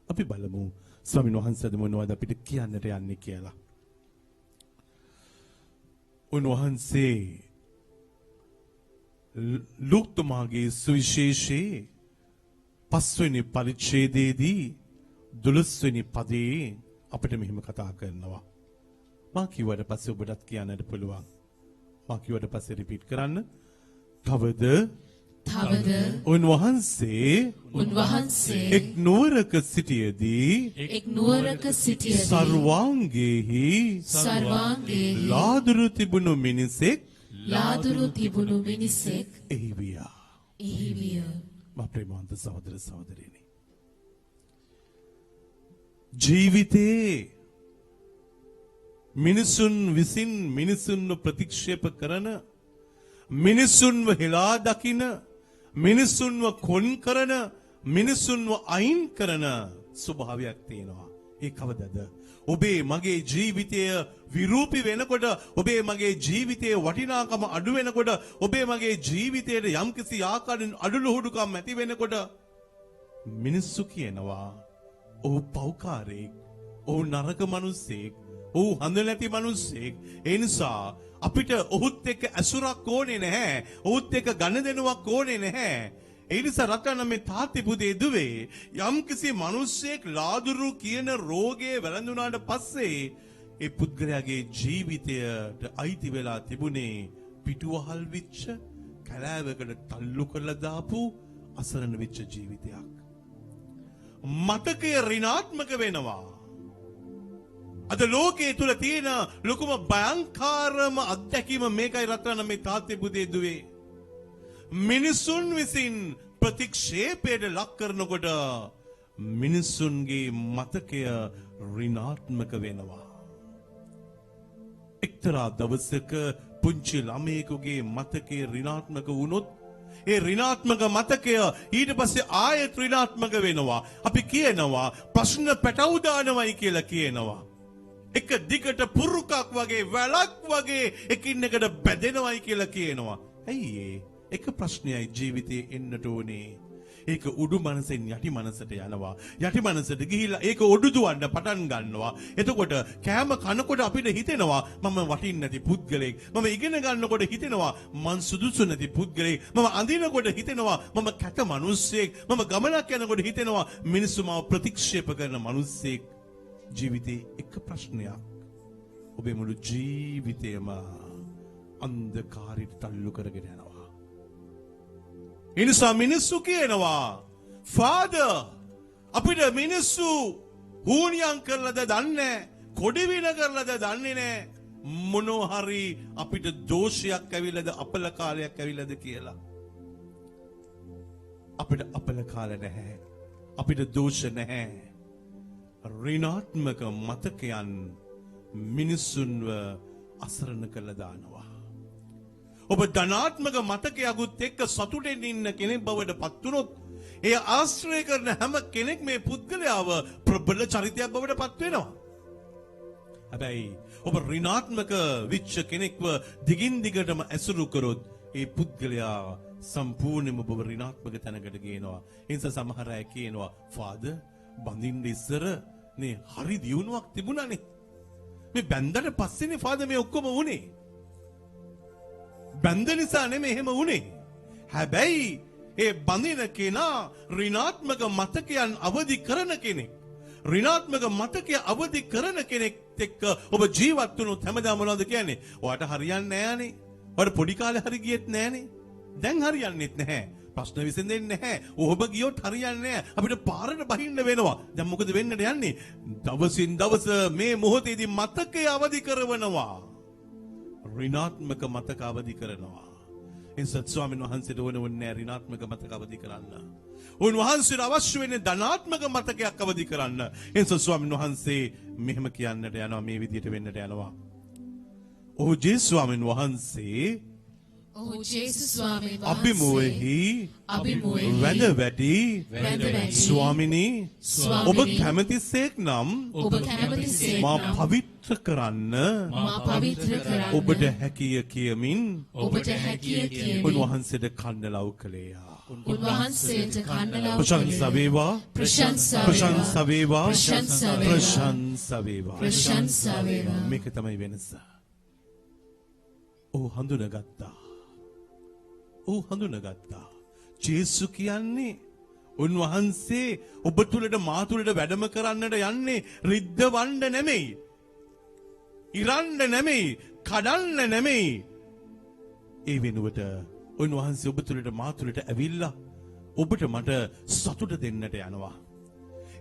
අපි බලමු ස්වාමීන් වහන්සේ අද මොනවද අපිට කියන්නට යන්නේ කියලා. උන්වහන්සේ ලූක්තුමාගේ සුවිශේෂයේ 5 වෙනි පරිච්ඡේදයේදී 12 වෙනි පදයේ අපිට මෙහෙම කතා කරනවා. මා කිව්වට පස්සේ ඔබටත් කියන්නට පුළුවන්. මා කිව්වට පස්සේ රිපීට් කරන්න. තවද උන්වහන්සේ එක් නුවරක සිටියේදී සර්වාංගේහි ලාදුරු තිබුණු මිනිසෙක් එහි වියා. මා ප්‍රේමවන්ත සහෝදර සහෝදරියනි, ජීවිතේ මිනිසුන් විසින් මිනිසුන්ව ප්‍රතික්ෂේප කරන, මිනිසුන්ව හෙලා දකින, මිනිසුන්ව කොන් කරන, මිනිසුන්ව අයින් කරන ස්වභාවයක් තියෙනවා. ඒ කවදද? ඔබේ මගේ ජීවිතය විරූපී වෙනකොට, ඔබේ මගේ ජීවිතයේ වටිනාකම අඩු වෙනකොට, ඔබේ මගේ ජීවිතයේ යම්කිසි ආකාරයෙන් අඩලුහුඩුකම් ඇති වෙනකොට මිනිස්සු කියනවා ඔහු පව්කාරයෙක්, ඔහු නරක මිනිසෙක්, ඔහු හඳ නැති මිනිසෙක්. ඒ නිසා අපිට ඔහුත් එක්ක ඇසුරක් ඕනේ නැහැ, ඔහුත් එක්ක ගනුදෙනුවක් ඕනේ නැහැ. ඒ නිසා රටන මේ තාත්ති පුතේ දුවේ යම්කිසි මිනිසෙක් ලාදුරු කියන රෝගයේ වැළඳුනාට පස්සේ ඒ පුද්ගලයාගේ ජීවිතයට අයිති වෙලා තිබුණේ පිටුවහල් විච්ච, කැලෑවකට තල්ලු කරලා දාපු අසරණ වෙච්ච ජීවිතයක්. මතකය ඍණාත්මක වෙනවා. අද ලෝකයේ තුල තියෙන ලොකුම භයංකාරම අත්දැකීම මේකයි රත්න මේ තාත්තේ පුතේ දුවේ. මිනිසුන් විසින් ප්‍රතික්ෂේපයට ලක් කරනකොට මිනිසුන්ගේ මතකය ඍණාත්මක වෙනවා. එක්තරා දවසක පුංචි ළමයෙකුගේ මතකය ඍණාත්මක වුණොත් ඒ ඍණාත්මක මතකය ඊට පස්සේ ආයෙත් ඍණාත්මක වෙනවා. අපි කියනවා ප්‍රශ්න පැටව දානවයි කියලා කියනවා. එක දිගට පුරුකක් වගේ, වැලක් වගේ එකින් එකට බැඳෙනවයි කියලා කියනවා. ඇයි ඒ? එක ප්‍රශ්නයයි ජීවිතේ එන්නට ඕනේ. ඒක උඩු මනසෙන් යටි මනසට යනවා. යටි මනසට ගිහිල්ලා ඒක ඔඩු දුවන්න පටන් ගන්නවා. එතකොට කෑම කනකොට අපිට හිතෙනවා මම වටින්නේ නැති පුද්ගලෙක්. මම ඉගෙන ගන්නකොට හිතෙනවා මං සුදුසු නැති පුද්ගලෙක්. මම අඳිනකොට හිතෙනවා මම කැත මිනිස්සෙක්. මම ගමනක් යනකොට හිතෙනවා මිනිස්සු මාව ප්‍රතික්ෂේප කරන මිනිස්සෙක්. ජීවිතේ එක ප්‍රශ්නයක්. ඔබේ මුළු ජීවිතේම අන්ධකාරයට තල්ලු කරගෙන යනවා. එනිසා මිනිස්සු කියනවා ෆාදර් අපිට මිනිස්සු හුනියම් කරලාද දන්නේ, කොඩි වින කරලාද දන්නේ නැහැ, මොනවා හරි අපිට දෝෂයක් ඇවිල්ලාද, අපල කාලයක් ඇවිල්ලාද කියලා. අපිට අපල කාල නැහැ, අපිට දෝෂ නැහැ. ඍණාත්මක මතකයන් මිනිසුන්ව අසරණ කරලා දානවා. ඔබ ධනාත්මක මතකයකුත් එක්ක සතුටෙන් ඉන්න කෙනෙක් බවට පත් වුණොත් ඒ ආශ්‍රය කරන හැම කෙනෙක් මේ පුද්ගලයාව ප්‍රබල චරිතයක් බවට පත් වෙනවා. හැබැයි ඔබ ඍණාත්මක විච්ච කෙනෙක්ව දිගින් දිගටම ඇසුරු කරොත් ඒ පුද්ගලයා සම්පූර්ණයෙන්ම ඔබ ඍණාත්මක තැනකට ගේනවා. ඒ නිසා සමහර අය කියනවා ෆාදර් බඳින්න ඉස්සර නේ හරි දියුණුවක් තිබුණානේ. මේ බැන්දට පස්සේනේ ෆාදර් මේ ඔක්කොම වුණේ. බැන්ද නිසා නෙමෙයි එහෙම වුණේ. හැබැයි ඒ බඳින කෙනා ඍණාත්මක මතකයන් අවදි කරන කෙනෙක්. ඍණාත්මක මතකය අවදි කරන කෙනෙක් එක්ක ඔබ ජීවත් වුණොත් හැමදාම මොනවද කියන්නේ? ඔයාට හරියන්නේ නෑනේ. ඔයාට පොඩි කාලේ හරි ගියෙත් නෑනේ. දැන් හරියන්නේත් නැහැ. ප්‍රශ්න විසඳෙන්නේ නැහැ. ඔබ ගියොත් හරියන්නේ නැහැ. අපිට පාරට බහින්න වෙනවා. දැන් මොකද වෙන්නට යන්නේ? දවසින් දවස මේ මොහොතේදී මතකය අවදි කරනවා. ඍණාත්මක මතක අවදි කරනවා. එනිසා ස්වාමීන් වහන්සේට ඕනේ ඍණාත්මක මතක අවදි කරන්න. උන්වහන්සේට අවශ්‍ය වෙන්නේ ධනාත්මක මතකයක් අවදි කරන්න. එනිසා ස්වාමීන් වහන්සේ මෙහෙම කියන්නට යනවා, මේ විදිහට වෙන්නට යනවා. ඔහු ජේ ස්වාමීන් වහන්සේ ඔහු ජේසුස් ස්වාමීන් වහන්සේ අභිමුවෙහි අභිමුවෙහි වැඳ වැටි වැඳ වැටි ස්වාමිනී ඔබ ස්වාමිනී කැමතිසේක් නම් ඔබ කැමතිසේක් මා නම් පවිත්‍ර කරන්න මා පවිත්‍ර කරන්න ඔබට හැකිය කියමින් ඔබට හැකිය කියමින් උන්වහන්සේට කන්න ලව් කළේයා. උන්වහන්සේට කන්නලව් ප්‍රශංසා වේවා ප්‍රශංසා ප්‍රශංසා වේවා ප්‍රශංසා වේවා ප්‍රශංසා වේවා. ප්‍රශංසා වේවා මේක තමයි වෙනස. ඔහු හඳුනගත්තා. ඔහු හඳුනගත්තා. ජේසු කියන්නේ උන්වහන්සේ ඔබ තුළට මා තුළට වැඩම කරන්නට යන්නේ රිද්දවන්න නෙමෙයි. ඉරන්න නෙමෙයි, කඩන්න නෙමෙයි. ඒ වෙනුවට උන්වහන්සේ ඔබ තුළට මා තුළට ඇවිල්ලා ඔබට මට සතුට දෙන්නට යනවා.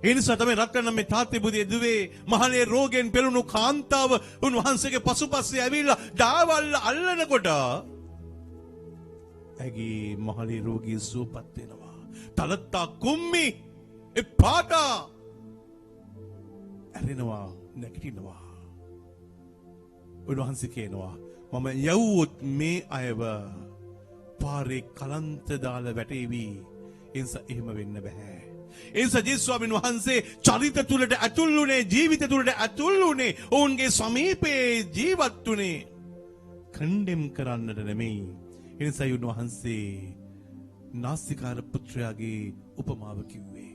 ඒ නිසා තමයි රත්තරන් මේ තාත්තේ බුදේ දුවේ මහලේ රෝගෙන් පෙළුණු කාන්තාව උන්වහන්සේගේ පසුපස්සේ ඇවිල්ලා ඩාවල් අල්ලනකොට ඇගේ මහලේ රෝගී සුවපත් වෙනවා. තලත්තා කුම්මි එපාතා ඇරෙනවා නැගිටිනවා. උන්වහන්සේ කියනවා මම යවුවොත් මේ අයව පාරේ කලන්ත දාලා වැටේවි. ඒ නිසා එහෙම වෙන්න බෑ. ඒ නිසා ජේසුස් ස්වාමීන් වහන්සේ චරිත තුලට ඇතුල් වුණේ, ජීවිත තුලට ඇතුල් වුණේ, ඔවුන්ගේ සමීපයේ ජීවත් වුණේ කණ්ඩෙම් කරන්නට නෙමෙයි. ඒ නිසා උන්වහන්සේ නාස්තිකාර පුත්‍රයාගේ උපමාව කිව්වේ.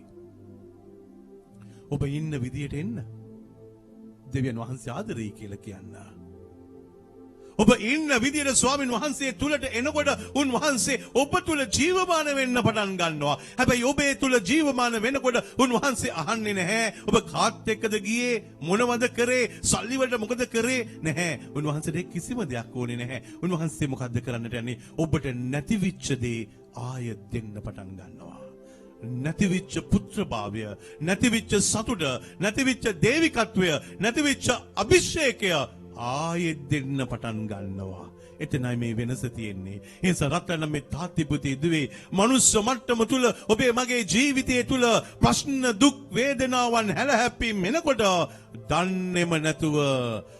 ඔබ ඉන්න විදියට එන්න. දෙවියන් වහන්සේ ආදරෙයි කියලා කියන්න. ඔබ ඉන්න විදියට ස්වාමින් වහන්සේ තුලට එනකොට උන්වහන්සේ ඔබ තුල ජීවමාන වෙන්න පටන් ගන්නවා. හැබැයි ඔබේ තුල ජීවමාන වෙනකොට උන්වහන්සේ අහන්නේ නැහැ ඔබ කාත් එක්කද ගියේ, මොනවද කරේ, සල්ලි වලට මොකද කරේ නැහැ. උන්වහන්සේට කිසිම දෙයක් ඕනේ නැහැ. උන්වහන්සේ මොකද්ද කරන්නට යන්නේ? ඔබට නැතිවිච්ච දේ ආය දෙන්න පටන් ගන්නවා. නැතිවිච්ච පුත්‍රභාවය, නැතිවිච්ච සතුට, නැතිවිච්ච දේවිකත්වය, නැතිවිච්ච අභිෂේකය ආයෙත් දෙන්න පටන් ගන්නවා. එතනයි මේ වෙනස තියෙන්නේ. ඒ නිසා රත්තරන් මේ තාත්ති පුතේ දුවේ මනුස්ස මට්ටම තුල ඔබේ මගේ ජීවිතය තුල ප්‍රශ්න, දුක්, වේදනාවන් හැලහැප්පීම් එනකොට දන්නේම නැතුව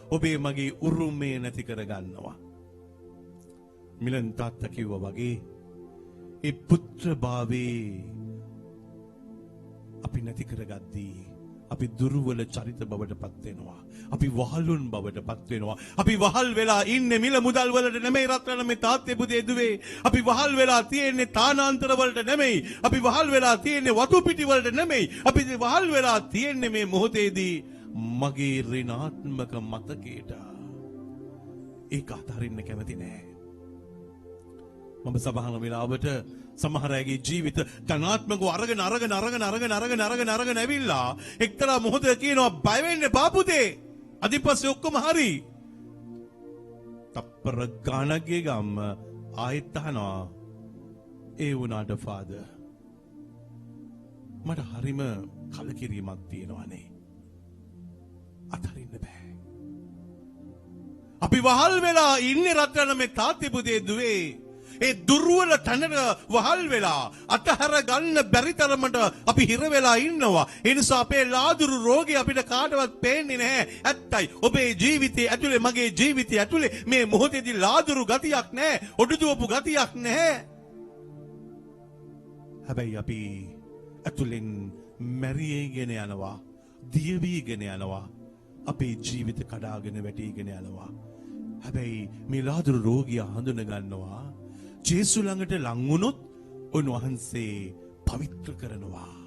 ඔබේ මගේ උරුමය නැති කර ගන්නවා. මිලන් තාත්තා කිව්වා වගේ ඒ පුත්‍රභාවේ අපි නැති කරගද්දී අපි දුර්වල චරිත බවට පත් වෙනවා. අපි වහලුන් බවට පත් වෙනවා. අපි වහල් වෙලා ඉන්නේ මිල මුදල් වලට නෙමෙයි රත්තරන් මේ තාත්තේ පුතේ දුවේ. අපි වහල් වෙලා තියෙන්නේ තානාන්තර වලට නෙමෙයි. අපි වහල් වෙලා තියෙන්නේ වතු පිටි වලට නෙමෙයි. අපි වහල් වෙලා තියෙන්නේ මේ මොහොතේදී මගේ ඍණාත්මක මතකයට. ඒක අතහරින්න කැමති නෑ. මම සබහන වෙලාවට සමහර අයගේ ජීවිත ධනාත්මකව අරගෙන ඇවිල්ලා එක්තරා මොහොතක කියනවා බය වෙන්න එපා පුතේ. අදිපස්සේ ඔක්කොම හරි. තප්පර ගානක් ගිය ගම්ම ආයෙත් අහනවා ඒ වුණාට ෆාදර් මට හරිම කලකිරීමක් තියෙනවානේ. අතරින්න බෑ. අපි වහල් වෙලා ඉන්නේ රත්තරන් මේ තාත්තේ පුතේ දුවේ. ඒ දුර්වල තැනට වහල් වෙලා අතහැර ගන්න බැරි තරමට අපි හිර වෙලා ඉන්නවා. ඒ නිසා අපේ ලාදුරු රෝගී අපිට කාටවත් පේන්නේ නැහැ. ඇත්තයි. ඔබේ ජීවිතයේ ඇතුලේ, මගේ ජීවිතයේ ඇතුලේ මේ මොහොතේදී ලාදුරු ගතියක් නැහැ. ඔඩුදුවපු ගතියක් නැහැ. හැබැයි අපි ඇතුලෙන් මැරියගෙන යනවා, දිය වීගෙන යනවා. අපේ ජීවිත කඩාගෙන වැටිගෙන යනවා. හැබැයි මේ ලාදුරු රෝගියා හඳුන ගන්නවා ජේසු ළඟට ලං වුණොත් උන්වහන්සේ පවිත්‍ර කරනවා.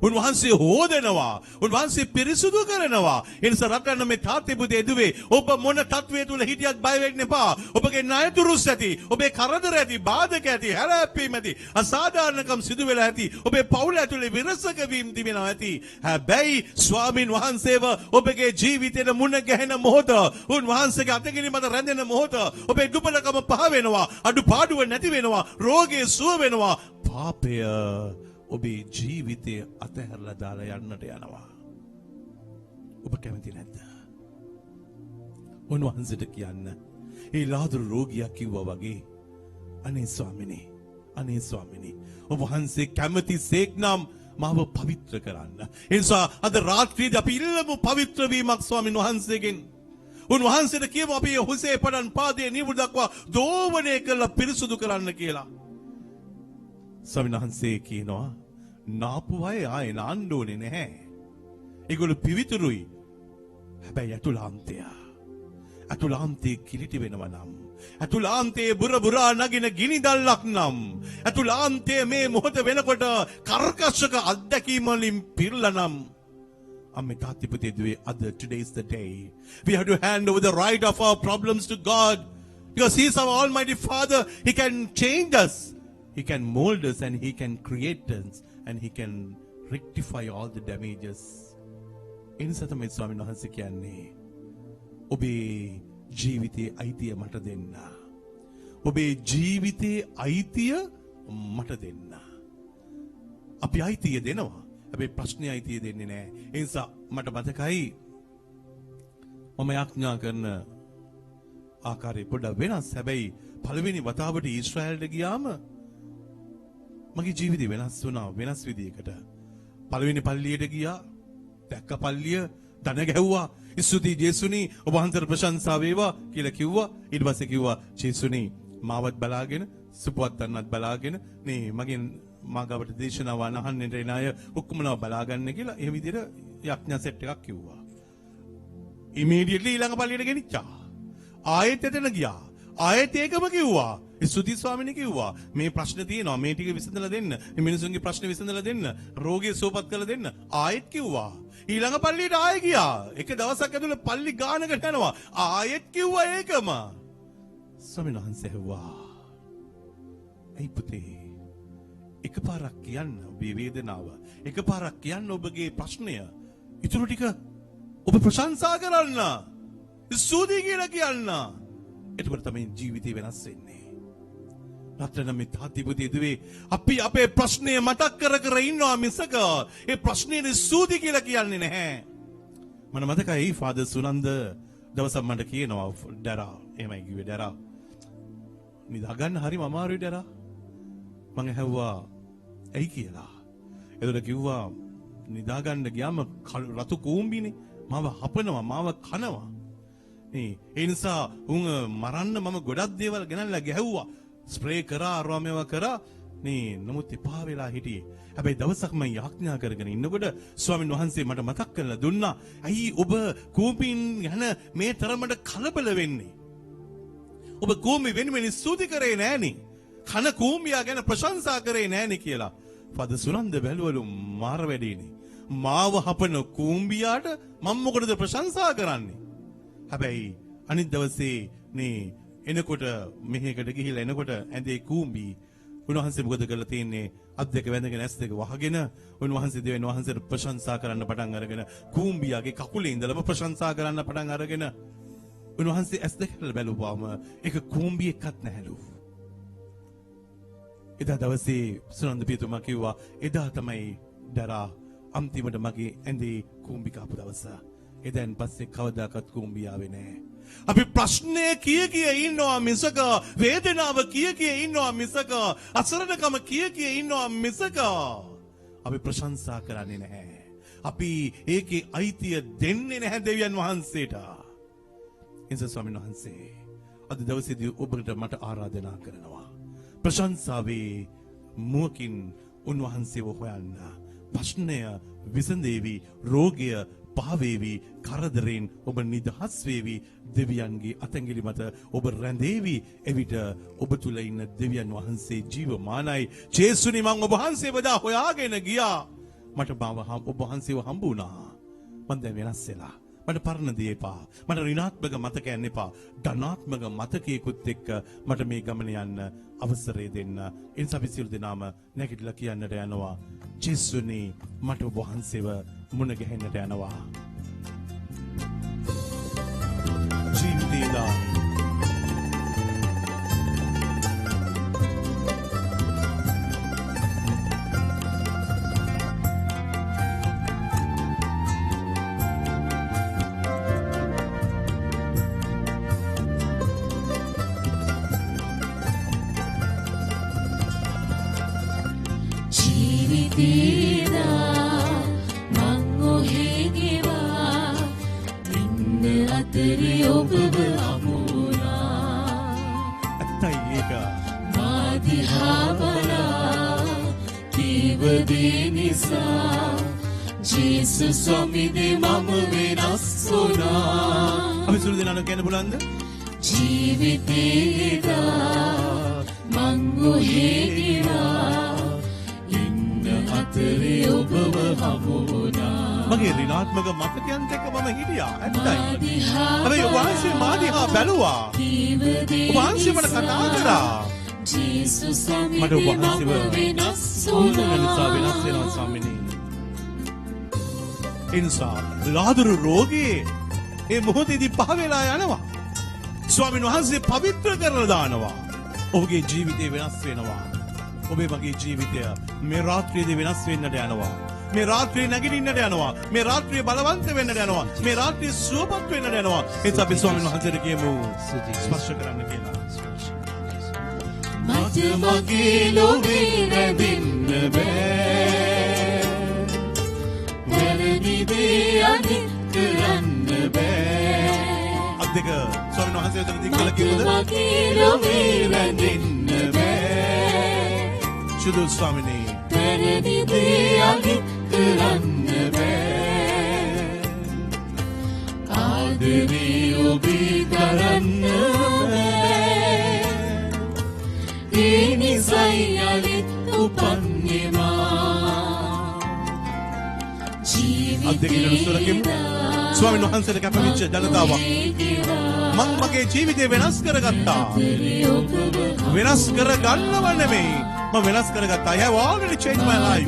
උන්වහන්සේ හොදනවා. උන්වහන්සේ පිරිසුදු කරනවා. ඒ නිසා රටන්න මේ තාත්තේ පුතේ දුවේ ඔබ මොන තත්වයේ තුල හිටියත් බය වෙන්න එපා. ඔබගේ ණයතුරුස් ඇති, ඔබේ කරදර ඇති, බාධක ඇති, හැලහැප්පීම් ඇති, අසාධාරණකම් සිදු වෙලා ඇති, ඔබේ පවුල ඇතුලේ විරසක වීම තිබෙනවා ඇති. හැබැයි ස්වාමින් වහන්සේව ඔබගේ ජීවිතේට මුණ ගැහෙන මොහොත, උන්වහන්සේගේ අතකින් මත රැඳෙන මොහොත, ඔබේ දුබලකම පහ වෙනවා, අඩුපාඩුව නැති වෙනවා, රෝගය සුව වෙනවා, පාපය ඔබේ ජීවිතය අතහැරලා දාලා යන්නට යනවා. ඔබ කැමති නැද්ද? උන්වහන්සේට කියන්න ඒ ලාදුරු රෝගියා කිව්වා වගේ අනේ ස්වාමිනේ ඔබ වහන්සේ කැමතිසේක් නම් මාව පවිත්‍ර කරන්න. ඒ නිසා අද රාත්‍රියේදී අපි ඉල්ලමු පවිත්‍ර වීමක් ස්වාමින් වහන්සේගෙන්. උන්වහන්සේට කියමු අපි හොසේ පඩන් පාදයේ නිවුරු දක්වා දෝවණය කළ පිරිසුදු කරන්න කියලා. ස්වාමීන් වහන්සේ කියනවා නාපු අය ආයේ නාන්න ඕනේ නැහැ. ඒගොල්ලෝ පිවිතුරුයි. හැබැයි අතුලාන්තයේ කිලිටි වෙනවා නම්, අතුලාන්තයේ බුරා නගින ගිනි දැල්ලක් නම්, අතුලාන්තයේ මේ මොහොත වෙනකොට කර්කශක අත්දැකීම් වලින් පිරලා නම්, අම්මේ තාත්තිපතේ දුවේ today is the day. We have to hand over the right of our problems to God. Because He is our Almighty Father. He can change us. He can mold us and He can create us. And He can rectify all the damages. එනිසා තමයි ස්වාමීන් වහන්සේ කියන්නේ ඔබේ ජීවිතයේ අයිතිය මට දෙන්න. ඔබේ ජීවිතයේ අයිතිය මට දෙන්න. අපි අයිතිය දෙනවා. හැබැයි ප්‍රශ්නේ අයිතිය දෙන්නේ නැහැ. ඒ නිසා මට මතකයි මම යාඥා කරන ආකාරය පොඩ්ඩක් වෙනස්. හැබැයි පළවෙනි වතාවට ඊශ්‍රායලට ගියාම මගේ ජීවිතේ වෙනස් වුණා වෙනස් විදියකට. පළවෙනි පල්ලියට ගියා. දැක්ක පල්ලිය දන ගැහුවා. ස්තුති ජේසුනි ඔබ වහන්සේට ප්‍රශංසා වේවා කියලා කිව්වා. ඊට පස්සේ කිව්වා ජේසුනි මාවත් බලාගෙන සුපවත් දන්නත් බලාගෙන මේ මගෙන් මාගවට දේශනාව අහන්නට එන අය ඔක්කොමලා බලාගන්න කියලා ඒ විදිහට යඥා සෙට් එකක් කිව්වා. ඉමීඩියට්ලි ඊළඟ පල්ලියට ගෙනිච්චා. ආයෙත් එතන ගියා. ආයෙත් ඒකම කිව්වා. ස්තුති ස්වාමීනි කිව්වා මේ ප්‍රශ්න තියෙනවා මේ ටික විසඳලා දෙන්න. මේ මිනිසුන්ගේ ප්‍රශ්න විසඳලා දෙන්න. රෝගී සුවපත් කරලා දෙන්න. ආයෙත් කිව්වා. ඊළඟ පල්ලියට ආයෙ ගියා. එක දවසක් ඇතුළේ පල්ලි ගානකට යනවා. ආයෙත් කිව්වා ඒකම. ස්වාමීන් වහන්සේ ඇහුවා. "ඇයි පුතේ? එකපාරක් කියන්න ඔබේ වේදනාව. එකපාරක් කියන්න ඔබගේ ප්‍රශ්නය. ඊටු ටික ඔබ ප්‍රශංසා කරන්න. ස්තුති කියලා කියන්න. එතකොට තමයි ජීවිතේ වෙනස් වෙන්නේ." රත්න මේ තාතිපුතේ දුවේ අපි අපේ ප්‍රශ්නය මතක් කර ඉන්නවා මිසක ඒ ප්‍රශ්නේ ස්තුති කියලා කියන්නේ නැහැ. මම මතකයි ෆාදර් සුනන්ද දවසක් මට කියනවා ඩරා එහෙමයි කිව්වේ ඩරා නිදා ගන්න හරිම අමාරුයි ඩරා. මම ඇහුවා ඇයි කියලා. එතකොට කිව්වා නිදා ගන්න ගියාම රතු කූඹිනේ මාව හපනවා මාව කනවා. ඒ නිසා උන් මරන්න මම ගොඩක් දේවල් ගෙනල්ලා ගැහුවා. ස්ප්‍රේ කරා අරවමව කරා නමුත් එපා වෙලා හිටියේ. හැබැයි දවසක් මම යාඥා කරගෙන ඉන්නකොට ස්වාමීන් වහන්සේ මට මතක් කරලා දුන්නා "අයි ඔබ කූඹින් යන මේ තරමට කලබල වෙන්නේ. ඔබ කූඹි වෙනුවෙන් ස්තුති කරේ නෑනේ. කන කූඹියා ගැන ප්‍රශංසා කරේ නෑනේ" කියලා. ෆාදර් සුනන්ද බැලුවලු මාර වැඩේනේ. මාව හපන කූඹියාට මම මොකටද ප්‍රශංසා කරන්නේ? හැබැයි අනිත් දවසේ එනකොට මෙහෙකට ගිහිල්ලා එනකොට ඇඳේ කූඹි උන්වහන්සේ මොකද කරලා තියෙන්නේ? අත් දෙක වැඳගෙන ඇස් දෙක වහගෙන උන්වහන්සේ දෙවියන් වහන්සේට ප්‍රශංසා කරන්න පටන් අරගෙන කූඹියාගේ කකුලේ ඉඳලම ප්‍රශංසා කරන්න පටන් අරගෙන උන්වහන්සේ ඇස් දෙක බැලුවාම ඒක කූඹියෙක්වත් නැහැලු. එදා දවසේ සුනන්ද පියතුමා කිව්වා එදා තමයි දරා අන්තිමට මගේ ඇඳේ කූඹි කාපු දවස. එදන් පස්සේ කවදාකවත් කූඹි ආවේ නැහැ. අපි ප්‍රශ්නය කිය ඉන්නවා මිසක වේදනාව කිය ඉන්නවා මිසක අසරණකම කිය ඉන්නවා මිසක අපි ප්‍රශංසා කරන්නේ නැහැ. අපි ඒකේ අයිතිය දෙන්නේ නැහැ දෙවියන් වහන්සේට. එනිසා ස්වාමීන් වහන්සේ අද දවසේදී ඔබට මට ආරාධනා කරනවා ප්‍රශංසාවේ මුවකින් උන්වහන්සේව හොයන්න. ප්‍රශ්නය විසඳේවි, රෝගය පාවේවි, කරදරෙන් ඔබ නිදහස් වේවි, දෙවියන්ගේ අතැඟිලි මත ඔබ රැඳේවි. එවිට ඔබ තුල ඉන්න දෙවියන් වහන්සේ ජීවමානයි. ජේසුනි මම ඔබ වහන්සේව දා හොයාගෙන ගියා. මට ඔබ වහන්සේව හම්බ වුණා. මම දැන් වෙනස් වෙලා. මට පරණ දේ එපා. මට ඍණාත්මක මතකයන් එපා. ධනාත්මක මතකයකුත් එක්ක මට මේ ගමන යන්න අවසරය දෙන්න. ඒ නිසා අපි සියලු දෙනාම නැගිටලා කියන්නට යනවා ජේසුනි මට ඔබ වහන්සේව මුණ ගැහෙන්නට යනවා. ජීවිතේලා ජීවිතේලා මං ඔහේ ගෙවා අතරේ ඔබව හමුුණා ඇත්තයි ඒක. මා දිහා බලා කීව දේ නිසා ජේසුස් ස්වාමීනි මම වෙනස් වුණා අපි සුළු දෙනාට කියන්න පුළුවන්ද? ජීවිතේදා මං ඔහේ ගියා ඉන්න අතරේ ඔබව හමුුණා මගේ ඍණාත්මක මතකයන්ට එක්ක මම හිටියා. ඇත්තයි. හැබැයි ඔබ වහන්සේ මා දිහා බැලුවා. ඔබ වහන්සේ මට කතා කරා. ජේසුස් මට ඔබ වහන්සේව වෙනස් සෝදන නිසා වෙනස් වෙනවා ස්වාමීනි. ඒ නිසා ලාදුරු රෝගී ඒ මොහොතේදී පහ වෙලා යනවා. ස්වාමීන් වහන්සේ පවිත්‍ර කරලා දානවා. ඔහුගේ ජීවිතේ වෙනස් වෙනවා. ඔබේ මගේ ජීවිතය මේ රාත්‍රියේදී වෙනස් වෙන්නට යනවා. මේ රාත්‍රියේ නැගිටින්නට යනවා. මේ රාත්‍රියේ බලවන්ත වෙන්නට යනවා. මේ රාත්‍රියේ සුවපත් වෙන්නට යනවා. ඒ නිසා අපි ස්වාමීන් වහන්සේට කියමු ස්පර්ශ කරන්න කියලා. මට මගේ ලොවේ රැඳෙන්න බෑ වැරදි දේ අනිත් කරන්න බෑ අත් දෙක ස්වාමීන් වහන්සේ උදේ දිග්ගල කිව්වද? මගේ ලොවේ රැඳෙන්න බෑ සුදු ස්වාමීනි වැරදි දේ අනිත් කරන්න බෑ ආදරේ ඔබේ කරන්න බෑ ඒ නිසයි අලිත් උපන්නේමා අත් දෙකේ උත්තර කිව්ව ස්වාමීන් වහන්සේට කැපවිච්ච ජනතාවක් මම මගේ ජීවිතේ වෙනස් කරගත්තා. වෙනස් කරගන්නව නෙමෙයි මම වෙනස් කරගත්තා. I have already changed my life.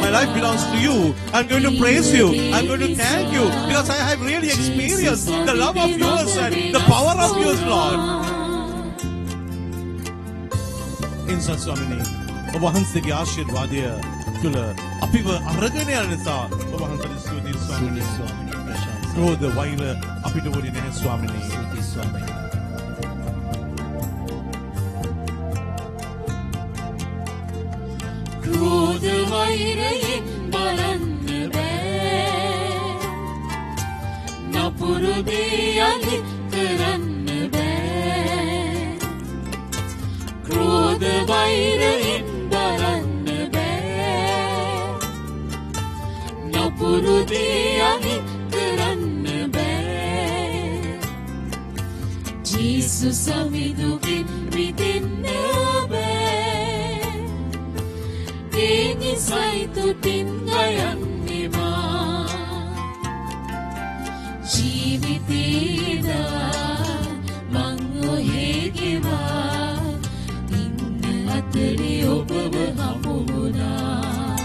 My life belongs to you. I'm going to praise you. I'm going to thank you because I have really experienced the love of yours and the power of yours, Lord. ඉන්සා ස්වාමීනි ඔබ වහන්සේගේ ආශිර්වාදය තුළ අපිව අරගෙන යන නිසා ඔබ වහන්සේට ස්තුතියි ස්වාමීනි. ක්‍රෝධ වෛර අපිට වුණේ නැහැ ස්වාමීනි. ක්‍රෝධ වෛරයෙන් බලන්න බෑ නපුරු දේ අලිත් කරන්න බෑ ක්‍රෝධ වෛරයෙන් බලන්න බෑ නපුරු දේ අලිත් කරන්න බෑ ජේසුස් සමිඳුකින් මිදෙන්න බෑ ඒ නිසයි තුටින් ගයන්නේමා ජීවිතේදා මං ඔහේ ගෙවා ඉන්න අතරේ ඔබව හමුුණා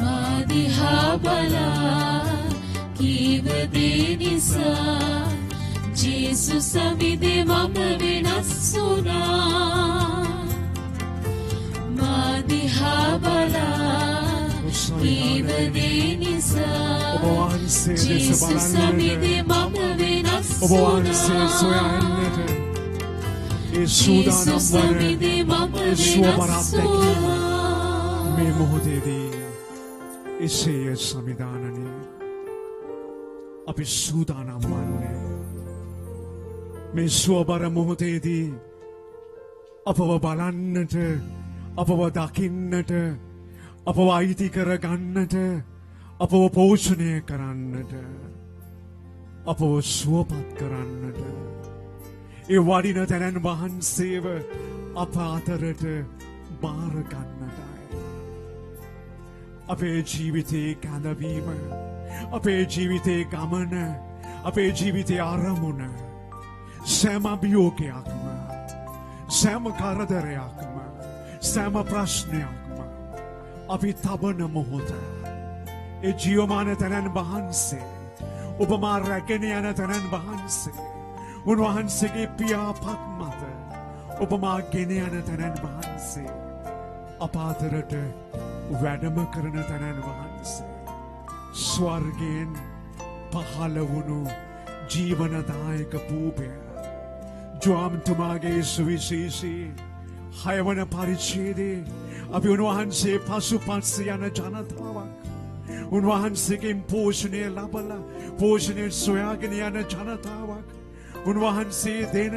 මා දිහා බලා කීව දේ නිසා ජේසුස් සමිඳේ මම වෙනස් වුණා මා දිහා බලා කීව දේ නිසා ඔබ වහන්සේ දෙස ජේසුස් බලන්නට සමිඳේ මම වෙනස් ඔබ වහන්සේ සොයන්නට ඒ සූදානම් වන ඒ සුවබර අත්දැකීම මේ මොහොතේදී එසේ සමිදානනේ අපි සූදානම් වන්නේ මේ සුවබර මොහොතේදී අපව බලන්නට අපව දකින්නට අපව අයිති කර ගන්නට අපව පෝෂණය කරන්නට අපව සුවපත් කරන්නට ඒ වඩින තැනන් වහන්සේව අප අතරට බාර ගන්නටයි අපේ ජීවිතේ කැඳවීම අපේ ජීවිතේ ගමන අපේ ජීවිතේ අරමුණ සෑම අභියෝගයක්ම සෑම කරදරයක්ම සෑම ප්‍රශ්නයක්ම අපි තබන මොහොත ඒ ජීවමාන තැනන් වහන්සේ ඔබ මා රැගෙන යන තැනන් වහන්සේ උන්වහන්සේගේ පියාපත් මත ඔබ මා ගෙන යන තැනන් වහන්සේ අප අතරට වැඩම කරන තැනන් වහන්සේ ස්වර්ගයෙන් පහළ වුණු ජීවනදායක පූපය ජෝම්තුමාගේ සුවිශේෂී හයවන පරිච්ඡේදයේ අපි උන්වහන්සේ පසුපස්ස යන ජනතාවක් උන්වහන්සේගෙන් පෝෂණය ලබලා පෝෂණය සොයාගෙන යන ජනතාවක් උන්වහන්සේ දෙන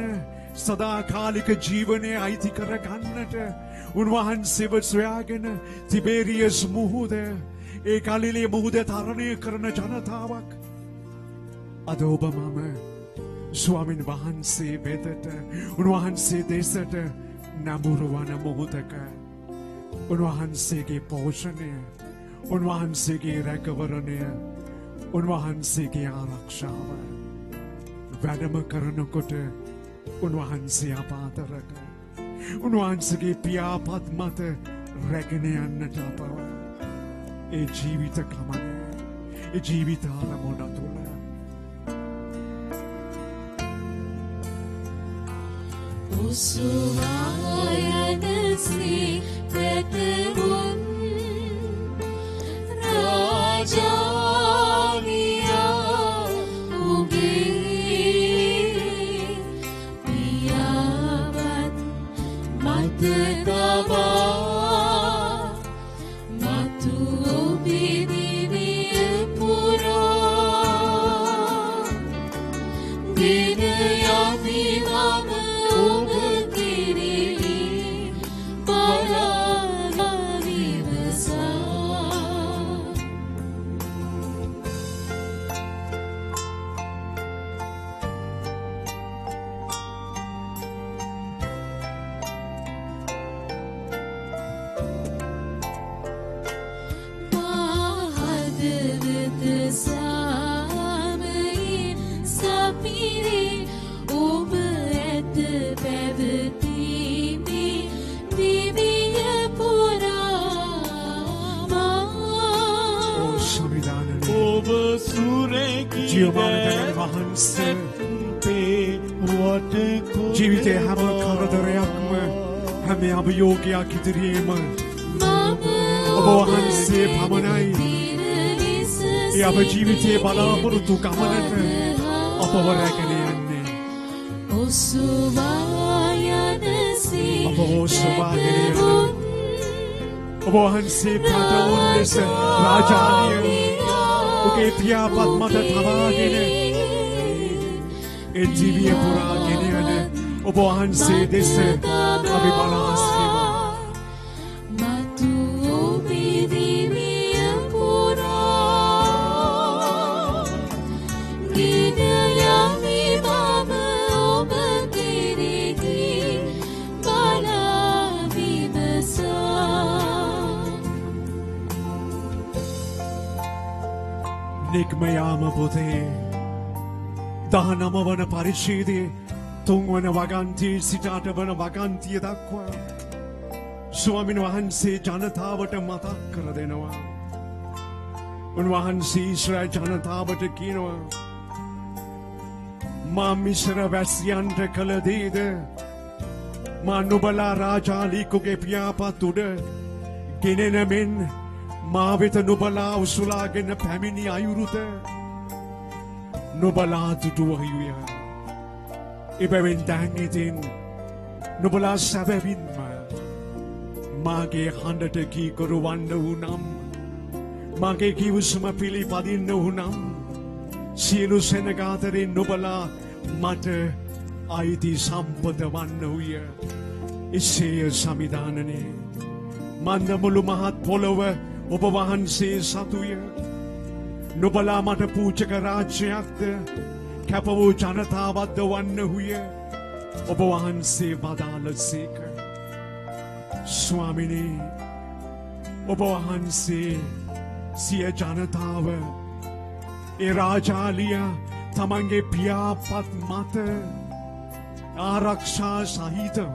සදාකාලික ජීවනය අයිති කර ගන්නට උන්වහන්සේව සොයාගෙන තිබේරියස් මුහුද ඒ ගලිලේ මුහුද තරණය කරන ජනතාවක් අද ඔබ මම ස්වාමින් වහන්සේ වෙතට උන්වහන්සේ දෙසට නඹුරු වන මොහොතක උන්වහන්සේගේ පෝෂණය උන්වහන්සේගේ රැකවරණය උන්වහන්සේගේ ආරක්ෂාව වැඩම කරනකොට උන්වහන්සේ අප අතරට උන්වහන්සේගේ පියාපත් මත රැගෙන යන්නට අපව ඒ ජීවිත ගමන ඒ ජීවිත අරමුණ තුළ උසුවායනසී පැටවුන් රාජානියා උගේ පියාවත් මත තබා මතු ඔබේ දිවිය පුරා දින යමි මම ඔබ කෙරෙහි බලා විමසා මහදවත සාමයෙන් සපිරේ ඔබ ඇත පැවතීමේ දිවිය පුරා සංවිධානයේ ඔබ සුරේකී ජීවමාන වහන්සේ වට ජීවිතේ හැම කරදරයක්ම හැම අභියෝගයක් ඉදිරියේම ඔබ වහන්සේ පමණයි ඒ අප ජීවිතයේ බලාපොරොත්තු ගමනට අපව රැගෙන යන්නේ ඔසුවායනසී අප ඔසවාගෙන යන්නේ ඔබ වහන්සේ පැටවුන් ලෙස රාජානිය ඔගේ පියාපත් මත තබාගෙන ඒ ජීවිය පුරාගෙන යන ඔබ වහන්සේ දෙස අපි බලා සිටිනවා මතු ඔබේ දිවිය පුරා දින යමි මම ඔබ කෙරෙහි බලා විමසා නික්ම යාම පොතේ 19 වන පරිච්ඡේදයේ 3 වන වගන්තියේ සිට 8 වන වගන්තිය දක්වා ස්වාමීන් වහන්සේ ජනතාවට මතක් කර දෙනවා. උන්වහන්සේ ඊශ්‍රායල් ජනතාවට කියනවා මා මිශ්‍ර වැසියන්ට කළ දේද මා නුඹලා රාජාලීකුගේ පියාපත් උඩ ගෙනෙන මෙන් මා වෙත නුඹලා උසුලාගෙන පැමිණි අයුරුද නුඹලා දුටුවහයුය. එබැවින් දැන් ඉතින් නුඹලා සැබවින්ම මාගේ හඬට කීකරු වන්න වුනම් මාගේ කිව්සම පිළිපදින්න වුනම් සියලු සෙනගාතරින් නුඹලා මට අයිති සම්පත වන්න වූය. එසේ සමිධානනේ මන්ද මුළු මහත් පොළොව ඔබ වහන්සේ සතුය. නුඹලා මට පූජක රාජ්‍යයක්ද කැප වූ ජනතාවක්ද වන්න වූය. ඔබ වහන්සේ වදාළසේක. ස්වාමිනේ ඔබ වහන්සේ සිය ජනතාව ඒ රාජාලිය තමන්ගේ පියාපත් මත ආරක්ෂා සහිතව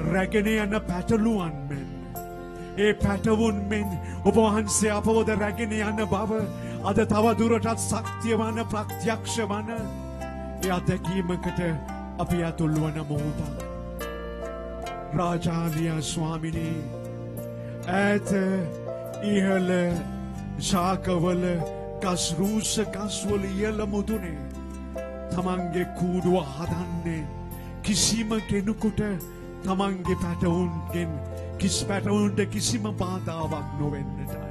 රැගෙන යන පැටලුවන් මෙන් ඒ පැටවුන් මෙන් ඔබ වහන්සේ අපවද රැගෙන යන බව අද තව දුරටත් ශක්තියවන ප්‍රත්‍යක්ෂ වන ඒ අත්දැකීමකට අපි ඇතුල් වන මොහොතක්. රාජාලියා ස්වාමිනේ ඈත ඉහළ ශාකවල කස්රූස කස්වල ඉහළ මුදුනේ තමන්ගේ කූඩුව හදන්නේ කිසිම කෙනෙකුට තමන්ගේ පැටවුන්ගෙන් පැටවුන්ට කිසිම බාධාවක් නොවෙන්නටයි.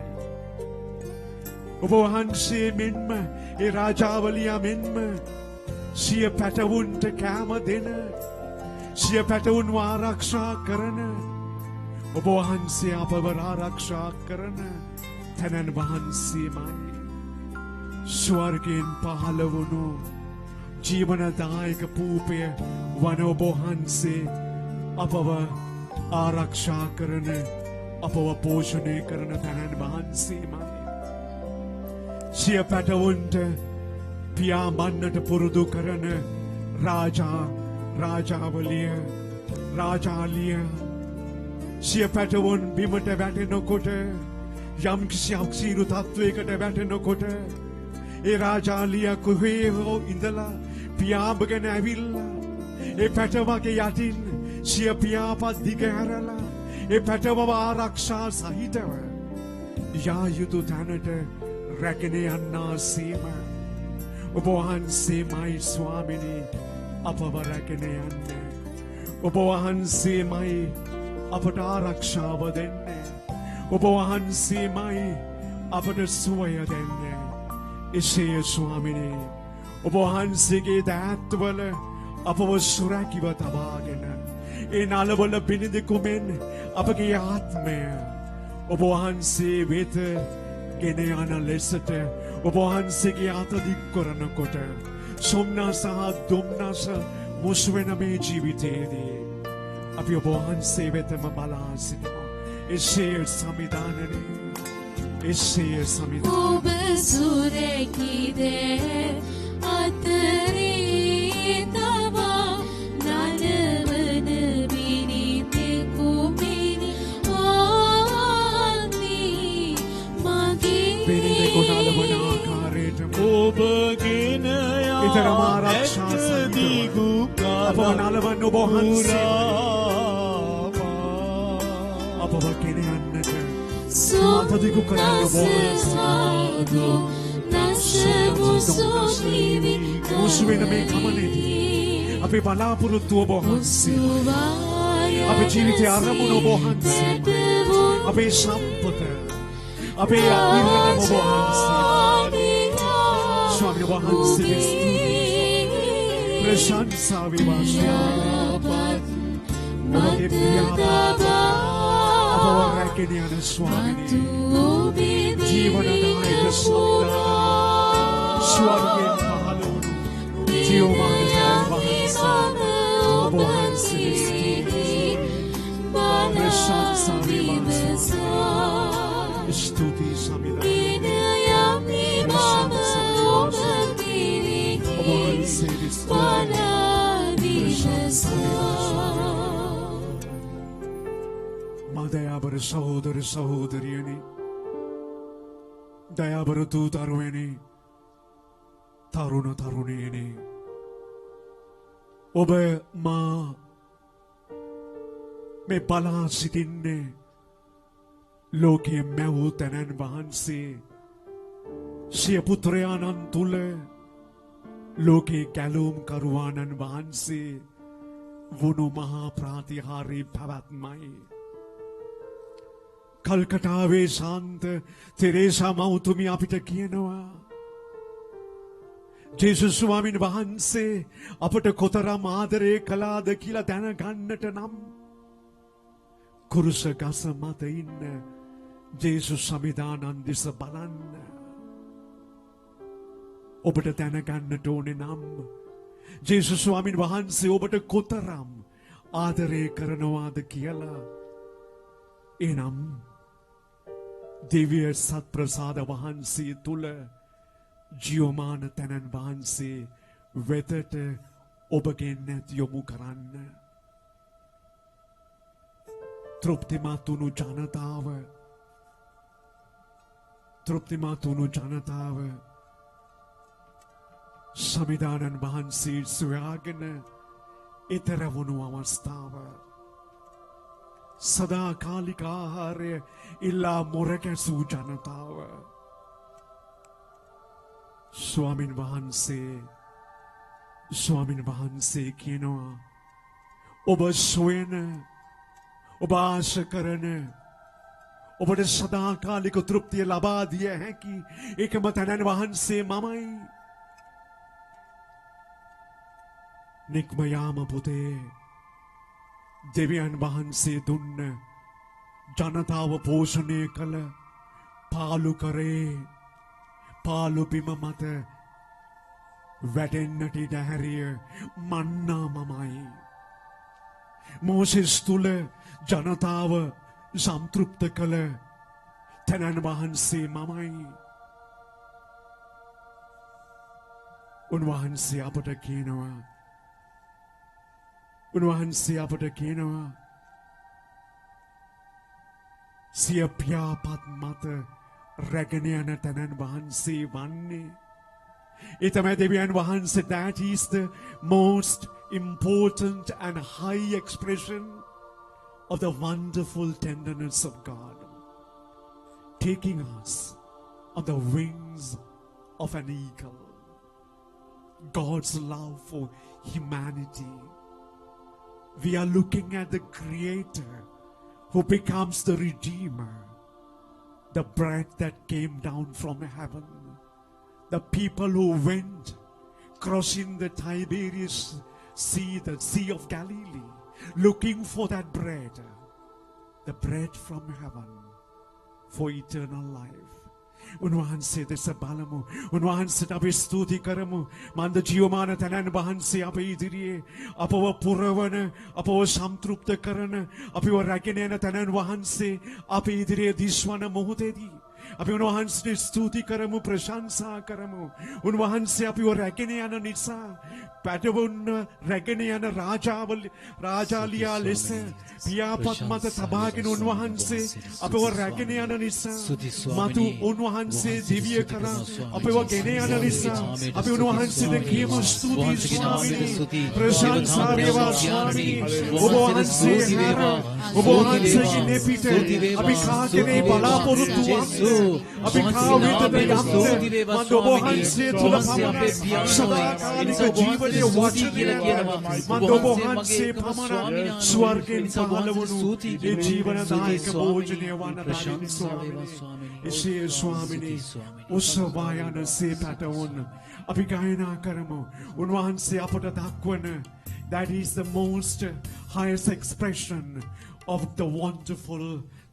ඔබ වහන්සේ මෙන්ම ඒ රාජාවලියා මෙන්ම සිය පැටවුන්ට කෑම දෙන සිය පැටවුන්ව ආරක්ෂා කරන ඔබ වහන්සේ අපව ආරක්ෂා කරන තැනන් වහන්සේමයි ස්වර්ගයෙන් පහළ වුණු ජීවනදායක පූපය වන ඔබ වහන්සේ අපව ආරක්ෂා කරන අපව පෝෂණය කරන තැනන් වහන්සේමයි සිය පැටවුන්ට පියාඹන්නට පුරුදු කරන රාජාවලිය රාජාලිය සිය පැටවුන් බිමට වැටෙනකොට යම් කිසි අක්ෂීරු තත්වයකට වැටෙනකොට ඒ රාජාලිය කොහේ හෝ ඉඳලා පියාඹගෙන ඇවිල්ලා ඒ පැටවගේ යටින් සිය පියාපත් දිගහැරලා ඒ පැටවව ආරක්ෂා සහිතව යා යුතු තැනට රැගෙන යන්නාසේම ඔබ වහන්සේමයි ස්වාමිනී අපව රැගෙන යන්නේ ඔබ වහන්සේමයි අපට ආරක්ෂාව දෙන්නේ ඔබ වහන්සේමයි අපට සුවය දෙන්නේ එසේ ස්වාමිනී ඔබ වහන්සේගේ දෑත්වල අපව සුරැකිව තබාගෙන ඒ නලවල බිනිදකුමෙන් අපගේ ආත්මය ඔබ වහන්සේ වෙත ගෙන යන ලෙසට ඔබ වහන්සේගේ අත දික් කරනකොට සොම්නස සහ දුම්නස මුසු වෙන මේ ජීවිතයේදී අපි ඔබ වහන්සේ වෙතම බලා සිටිමු එසේ සමිදානනේ එසේ සමිදාන ඔබ සුරැකිදේ අතරේ තබා නනවන බිනිතේ කුමිනි ආදී මගේ බිනිතේ කොනලවන ආකාරයට ඔබගෙන ඊතරම ආරක්ෂා සහිතව අපව නලවන්න ඔබ වහන්සේ අපව ගෙන යන්නට මාතදිකු කරන්න ඔබ වහන්සේ මුසු වෙන මේ ගමනේදී අපේ බලාපොරොත්තු ඔබ වහන්සේ අපේ ජීවිතය අරමුණ ඔබ වහන්සේ අපේ සම්පත අපේ අත්විඳීම ඔබ වහන්සේ ස්වාමී ඔබ වහන්සේ ප්‍රශංසා විවාසාපත් ඔබගේ පියාපත් අපව රැගෙන යන ස්වාමිනී ජීවනදායක සම්දාන ස්වර්ගයෙන් පහළ වුණු ජීවමාන වහන්සේ ඔබ වහන්සේ ප්‍රශංසා විවාසා ස්තුති සමිදාන ප්‍රශංසා ඔබ වහන්සේ දයාබර සහෝදර සහෝදරියනි දයාබර දූ දරුවනි තරුණ තරුණියනි ඔබ මා මේ බලා සිටින්නේ ලෝකයේ මැවූ තැනන් වහන්සේ සිය පුත්‍රයාණන් තුල ලෝකේ ගැලුම් කරුවාණන් වහන්සේ වුණු මහා ප්‍රාතිහාරී පැවැත්මයි කල්කටාවේ ශාන්ත තෙරේසා මවතුමිය අපිට කියනවා ජේසුස් ස්වාමීන් වහන්සේ අපට කොතරම් ආදරය කළාද කියලා දැනගන්නට නම් කුරුස ගස මත ඉන්න ජේසුස් සමිදානන් දෙස බලන්න ඔබට දැනගන්නට ඕනේ නම් ජේසුස් ස්වාමීන් වහන්සේ ඔබට කොතරම් ආදරය කරනවාද කියලා එනම් දිව්‍ය සත්ප්‍රසාද වහන්සේ තුල ජීවමාන තැනන් වහන්සේ වෙතට ඔබගේ නැත් යොමු කරන්න තෘප්තිමත් වුණු ජනතාව සමිදානන් වහන්සේ සොයාගෙන ඊතර වුණු අවස්ථාව සදාකාලික ආහාරය ඉල්ලා මොරකැසූ ජනතාව ස්වාමින් වහන්සේ කියනවා ඔබ සොයන ඔබ ආශ කරන ඔබට සදාකාලික තෘප්තිය ලබා දිය හැකි එකම තැනන් වහන්සේ මමයි. නික්ම යාම පුතේ දෙවියන් වහන්සේ දුන්න ජනතාව පෝෂණය කළ පාලු කරේ පාලු බිම මත වැටෙන්නට ඉඩ හැරිය මන්නා මමයි. මෝසෙස් තුල ජනතාව සම්තෘප්ත කළ තැනන් වහන්සේ මමයි. උන්වහන්සේ අපට කියනවා සිය පියාපත් මත රැගෙන යන තැනන් වහන්සේ වන්නේ. ඒ තමයි දෙවියන් වහන්සේ. That is the most important and high expression of the wonderful tenderness of God, taking us on the wings of an eagle. God's love for humanity. We are looking at the Creator who becomes the Redeemer, the bread that came down from heaven, the people who went crossing the Tiberias Sea, the Sea of Galilee, looking for that bread, the bread from heaven for eternal life. උන්වහන්සේ දෙස බලමු. උන්වහන්සේට අපි ස්තුති කරමු. මන්ද ජීවමාන තැනන් වහන්සේ අපේ ඉදිරියේ අපව පුරවන, අපව සම්තෘප්ත කරන, අපිව රැගෙන යන තැනන් වහන්සේ අපේ ඉදිරියේ දිස්වන මොහොතේදී අපි උන්වහන්සේට ස්තුති කරමු, ප්‍රශංසා කරමු. උන්වහන්සේ අපිව රැගෙන යන නිසා පැටවුන්න රැගෙන යන රාජාලියා ලෙස පියාපත් මත තබාගෙන උන්වහන්සේ අපව රැගෙන යන නිසා මතු උන්වහන්සේ දිව්‍ය කරා අපව ගෙන යන නිසා අපි උන්වහන්සේට කියමු ස්තුති ස්වාමීනි, ප්‍රශංසා වේවා ස්වාමීනි. ඔබ වහන්සේ හැර, ඔබ වහන්සේගේ නෙපිට අපි කාගෙනේ බලාපොරොත්තු වන්නේ. අපි කාවෙතද යන්නේ මන්ද ඔබ වහන්සේ තුල පමණ සදාකාලික ජීවනයේ වචනය මන්ද ඔබ වහන්සේ පමණ ස්වර්ගෙන් පහළ වුණු ඒ ජීවනදායක භෝජනය වන එසේ ස්වාමිනී උත්සවා යන සේ පැටවුන් අපි ගායනා කරමු. උන්වහන්සේ අපට දක්වන that is the most highest expression of the wonderful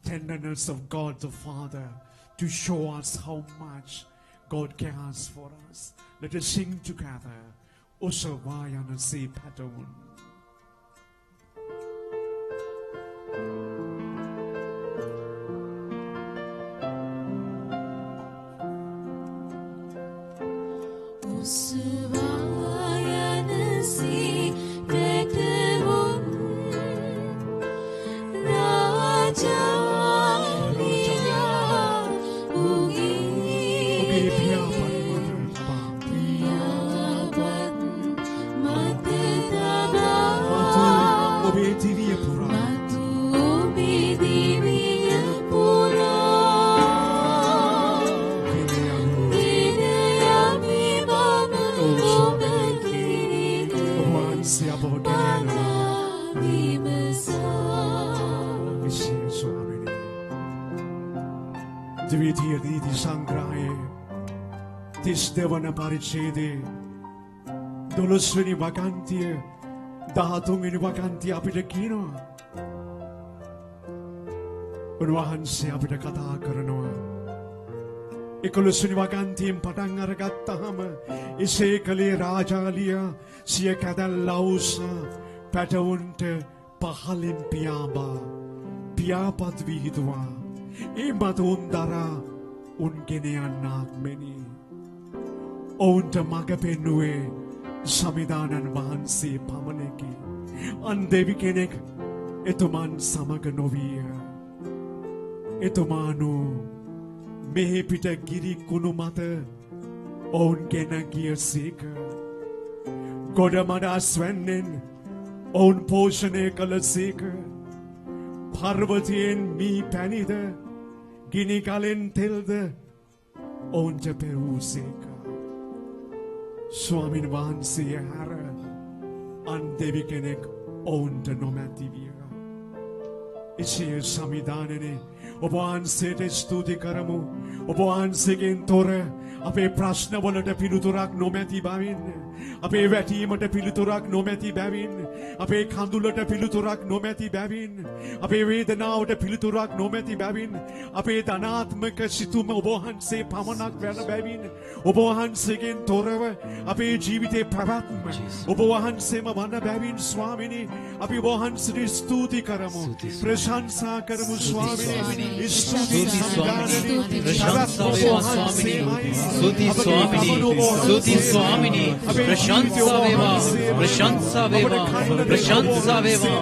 tenderness of God the Father, to show us how much God cares for us. Let us sing together. Osavayana se patawun. Osavayana se patawun. Raja ද්විතීය නීති සංග්‍රහයේ 32 වන පරිච්ඡේදයේ 12 වෙනි වගන්තිය 13 වෙනි වගන්තිය අපිට කියනවා. උන්වහන්සේ අපිට කතා කරනවා. 11 වෙනි වගන්තියෙන් පටන් අරගත්තාම එසේ කලේ රාජාලියා සිය කැදැල්ල අවුස්සා පැටවුන්ට පහලින් පියාඹා පියාපත් විහිදුවා. ඒ මත උන් දරා උන් ගෙන යන්නාක් මෙනි. ඔවුන්ට මඟ පෙන්නුවේ සමිදානන් වහන්සේ පමණකි. අන් දෙවි කෙනෙක් එතුමන් සමග නොවිය. එතුමානු මෙහි පිට ගිරි කුණු මත ඔවුන් ගෙන ගියසේක. ගොඩමඩස් වැන්නෙන් ඔවුන් පෝෂණය කළසේක. පර්වතයෙන් මී පැණිද ගිනි කලෙන් තෙල්ද ඔවුන්ට පෙරූසේක. ස්වාමින් වහන්සේ හැර අන් දෙවි කෙනෙක් ඔවුන්ට නොමැති විය. එසේ සමිදානනේ ඔබ වහන්සේට ස්තුති කරමු. ඔබ වහන්සේගෙන් තොර අපේ ප්‍රශ්නවලට පිළිතුරක් නොමැති බැවින්, අපේ වැටීමට පිළිතුරක් නොමැති බැවින්, අපේ කඳුලට පිළිතුරක් නොමැති බැවින්, අපේ වේදනාවට පිළිතුරක් නොමැති බැවින්, අපේ ධනාත්මක සිතුම ඔබ වහන්සේ පමණක් වන බැවින්, ඔබ වහන්සේගෙන් තොරව අපේ ජීවිතේ පැවැත්ම ඔබ වහන්සේම වන බැවින් ස්වාමිනී, අපි ඔබ වහන්සේට ස්තුති කරමු, ප්‍රශංසා කරමු ස්වාමිනී. ස්තුති ස්වාමිනී, प्रशंसा वेवा स्वामिनी, स्तुति स्वामिनी, स्तुति स्वामिनी, प्रशंसा वेवा, प्रशंसा वेवा, प्रशंसा वेवा,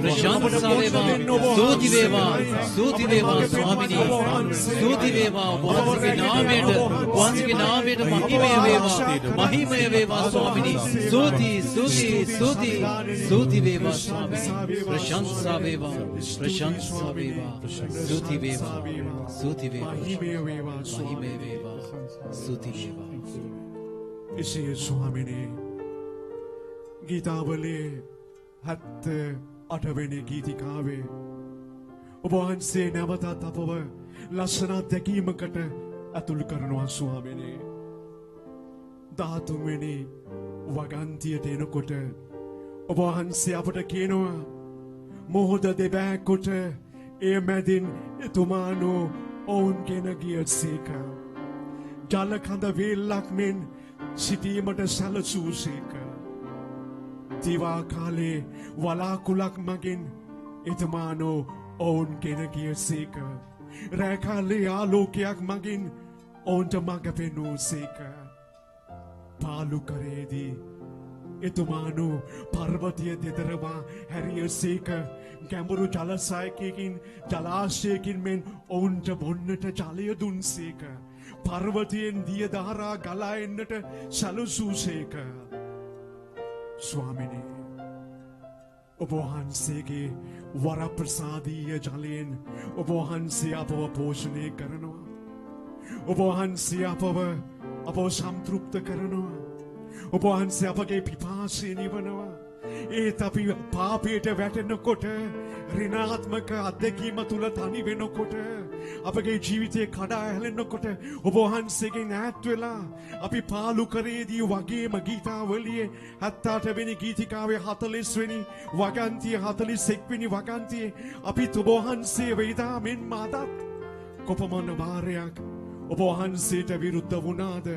प्रशंसा वेवा, स्तुति वेवा, स्तुति वेवा स्वामिनी, स्तुति वेवा, वंश के नामेट महिमय वेवा, महिमय वेवा स्वामिनी, स्तुति स्तुति स्तुति स्तुति वेवा स्वामिनी, प्रशंसा वेवा, प्रशंसा वेवा, स्तुति वेवा, स्तुति वेवा, මහිමය වේවා महिमय वेवा, स्तुति वेवा. එසේ ස්වාමිනේ, ගීතාවලේ 78 ගීතිකාවේ ඔබ වහන්සේ නැවතත් අපව ලස්සන දැකීමකට ඇතුළු කරනවා ස්වාමිනේ. 13 වෙනි වගන්තියට එනකොට ඔබ වහන්සේ අපට කියනවා, මොහොත දෙබෑකොට ඒ මැදින් එතුමානෝ ඔවුන් ගෙන ගියසේක. ජල කඳ වේල්ලක් මෙන් සිටීමට සැලසූසේක. දිවා කාලේ වලාකුලක් මගින් එතුමානෝ ඔවුන් ගෙන ගියසේක. රෑ කාලේ ආලෝකයක් මගින් ඔවුන්ට මඟ පෙන්වූසේක. පාලු කරේදී එතුමානෝ පර්වතය දෙදරවා හැරියසේක. ගැඹුරු ජලසයකකින් ජලාශයකින් මෙන් ඔවුන්ට බොන්නට ජලය දුන්සේක. පර්වතයෙන් දිය දහරා ගලා එන්නට සැලසූසේක. ස්වාමිනේ, ඔබ වහන්සේගේ වරප්‍රසාදීය ජලයෙන් ඔබ වහන්සේ අපව පෝෂණය කරනවා. ඔබ වහන්සේ අපව සම්තෘප්ත කරනවා. ඔබ වහන්සේ අපගේ පිපාසය නිවනවා. ඒත් අපි පාපයට වැටෙනකොට, ඍණාත්මක අත්දැකීම තුල තනි වෙනකොට, අපගේ ජීවිතේ කඩා හැලෙනකොට ඔබ වහන්සේගෙන් ඈත් වෙලා අපි පාලු කරේදී වගේම ගීතාවලියේ 78 වෙනි ගීතිකාවේ 40 වෙනි වගන්තිය 41 වෙනි වගන්තියේ අපි ඔබ වහන්සේ වේදා මෙන් මාදත් කොපමණ වාරයක් ඔබ වහන්සේට විරුද්ධ වුණාද?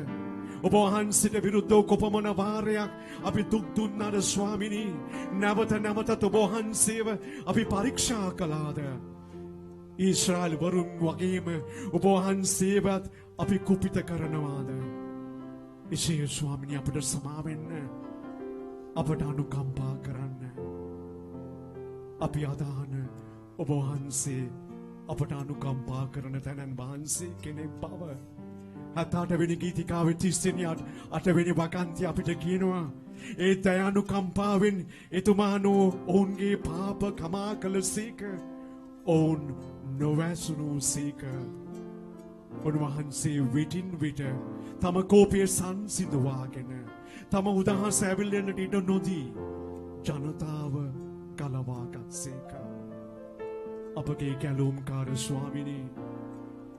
ඔබ වහන්සේට විරුද්ධව කොපමණ වාරයක් අපි දුක් දුන්නාද ස්වාමිනී? නැවත නැවතත් ඔබ වහන්සේව අපි පරීක්ෂා කළාද? ඊශ්‍රායල් වරුන් වගේම ඔබ වහන්සේවත් අපි කුපිත කරනවාද? එසේ ස්වාමිනී අපට සමා වෙන්න, අපට අනුකම්පා කරන්න. අපි අදහන ඔබ වහන්සේ අපට අනුකම්පා කරන තැනන් වහන්සේ කෙනෙක් බව 78 වෙනි ගීතිකාවේ 30 8 වෙනි වගන්තිය අපිට කියනවා, ඒ දයානුකම්පාවෙන් එතුමානෝ ඔවුන්ගේ පාප කමා කළසේක, ඔවුන් නොවැසුණුසේක. උන්වහන්සේ විටින් විට තම කෝපය සංසිඳවාගෙන තම උදහස ඇවිල්ලෙන්නට ඉඩ නොදී ජනතාව ගලවාගත්සේක. අපගේ ගැලුම්කාර ස්වාමිනී,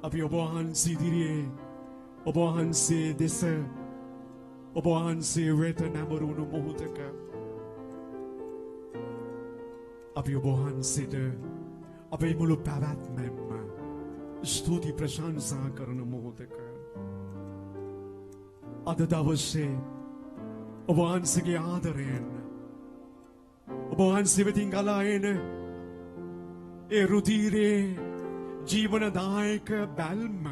අපි ඔබ වහන්සේ ඉදිරියේ ඔබ වහන්සේ දෙස ඔබ වහන්සේ වෙත නැඹුරුණු මොහොතක අපි ඔබ වහන්සේට අපේ මුළු පැවැත්මෙන්ම ස්තුති ප්‍රශංසා කරන මොහොතක අද දවසේ ඔබ වහන්සේගේ ආදරයෙන් ඔබ වහන්සේ වෙතින් ගලා එන ඒ රුධිරේ ජීවනදායක බැල්ම,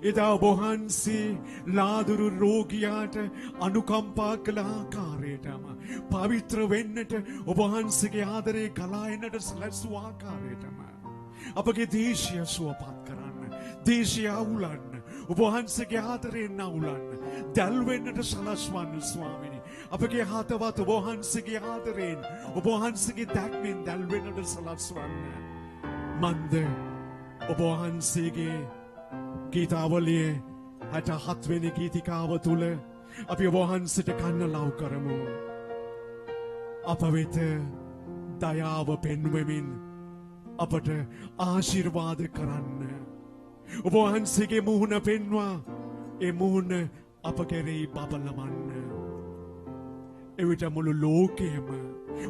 එදා ඔබ වහන්සේ ලාදුරු රෝගියාට අනුකම්පා කළ ආකාරයටම, පවිත්‍ර වෙන්නට ඔබ වහන්සේගේ ආදරේ ගලා එන්නට සැලසූ ආකාරයටම අපගේ දේශය සුවපත් කරන්න, දේශය අවුලන්න, ඔබ වහන්සේගේ ආදරයෙන් අවුලන්න, දැල් වෙන්නට සලස්වන්න ස්වාමිනී. අපගේ හතවත් ඔබ වහන්සේගේ ආදරයෙන්, ඔබ වහන්සේගේ දැක්මෙන් දැල් වෙන්නට සලස්වන්න. මන්ද ඔබ වහන්සේගේ ගීතාවලියේ 67 වෙනි ගීතිකාව තුල අපි ඔබ වහන්සේට කන්න ලව් කරමු. අප වෙත දයාව පෙන්වමින් අපට ආශිර්වාද කරන්න. ඔබ වහන්සේගේ මුහුණ පෙන්වා ඒ මුහුණ අප කෙරෙහි බබලවන්න. එවිට මුළු ලෝකයම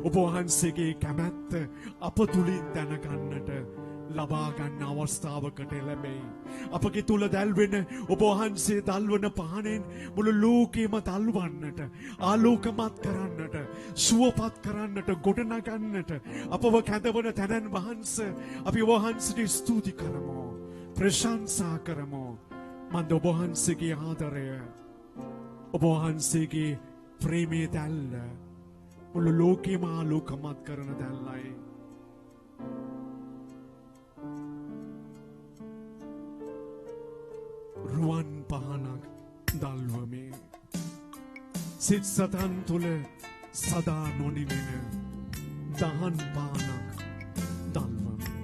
ඔබ වහන්සේගේ කැමැත්ත අප තුලින් දැනගන්නට ලබා ගන්න අවස්ථාවකට ලැබෙයි. අපගේ තුල දැල්වෙන ඔබ වහන්සේ දල්වන පහනෙන් මුළු ලෝකෙම දල්වන්නට, ආලෝකමත් කරන්නට, සුවපත් කරන්නට, ගොඩනගන්නට අපව කැඳවන තැනන් වහන්සේ අපි ඔබ වහන්සේට ස්තුති කරමු. ප්‍රශංසා කරමු. මන්ද ඔබ වහන්සේගේ ආදරය, ඔබ වහන්සේගේ ප්‍රේමයේ දැල්ල මුළු ලෝකෙම ආලෝකමත් කරන දැල්ලයි. රුවන් පහනක් දල්වමේ සිත් සතන් තුළ සදා නොනිවෙන දහන් පානක් දල්වමේ.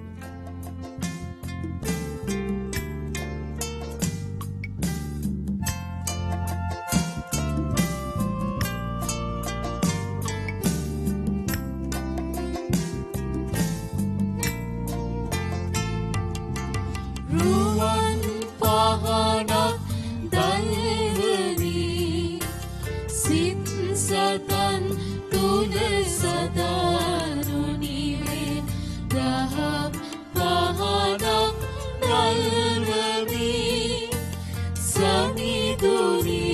රුවන් පහනක් දල්වමි සිත් සතන් තුල සදා නොනිවෙන දහම් පහනක් දල්වමි සමිඳුනි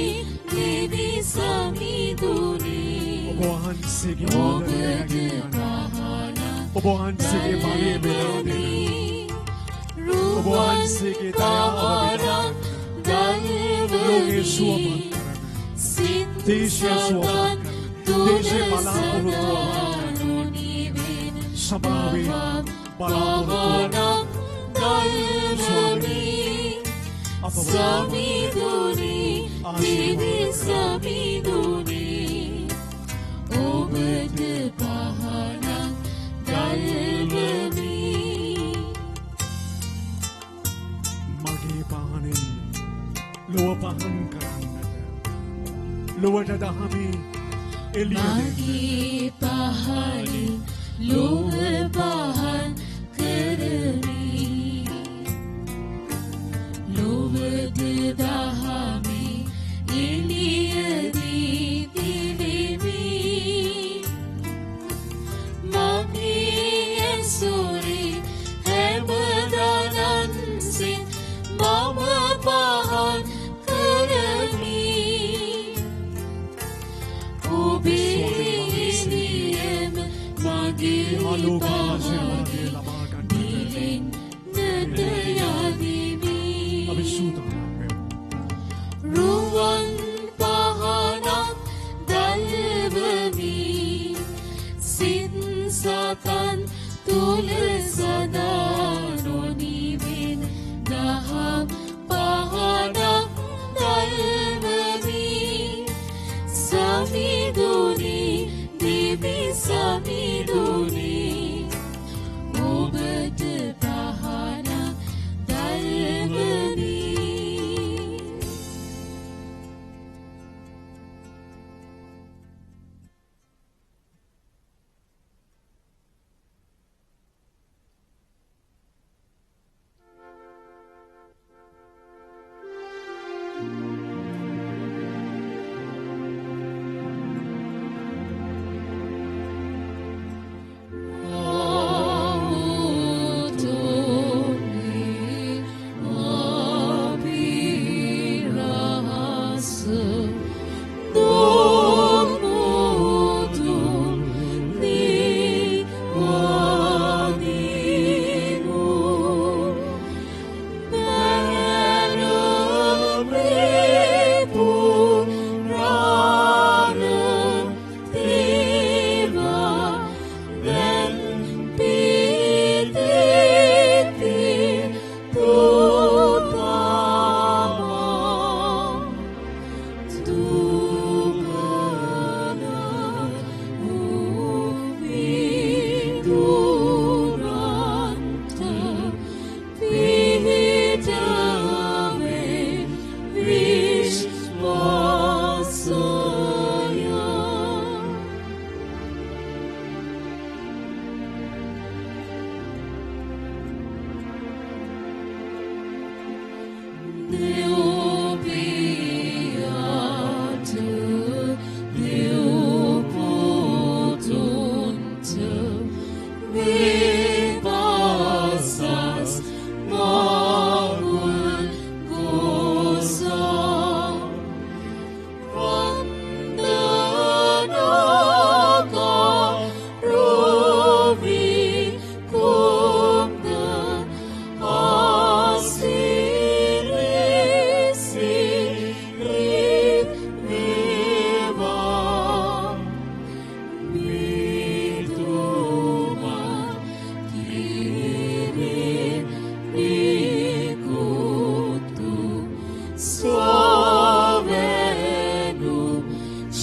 දෙවි සමිඳුනි ඔබ වහන්සේගේ ආදරය ඔබ වහන්සේගේ බලය බෙදාගෙන ඔබ වහන්සේගේ දයාව ලෝකයේ සුවපත් කරන දේශය සුවපත් කරන දේශය බලාපොරොත්තු වන සභාවේ බලාපොරොත්තු සමිඳුනි දිවි සමිඳුනි ඔබට පහනක් දල්වමි. මගේ පහනෙන් ලොව පහන් කරන්නට ලොවට දහමේ එළිය දෙන්න. මගේ පහනින් ලොව පහන් කරමි ලොවද දහමේ එළියදී තිබෙමි. මගේ ඇසුරේ හැමදානන්සින් මම පහන් කරමි ඔබේ එළියම මගේ ආලෝකාශය ලබා ගන්නට පහන් නතයදිමි. අපි සූදානම් වෙමු. රුවන් පහනක් දල්වමි සිත් සතන් තුල සදා නොනිවෙන දහම් පහනක් දල්වමි සමිඳුනි දිවි සමිඳුනි ඔබට පහනක් දල්වමි.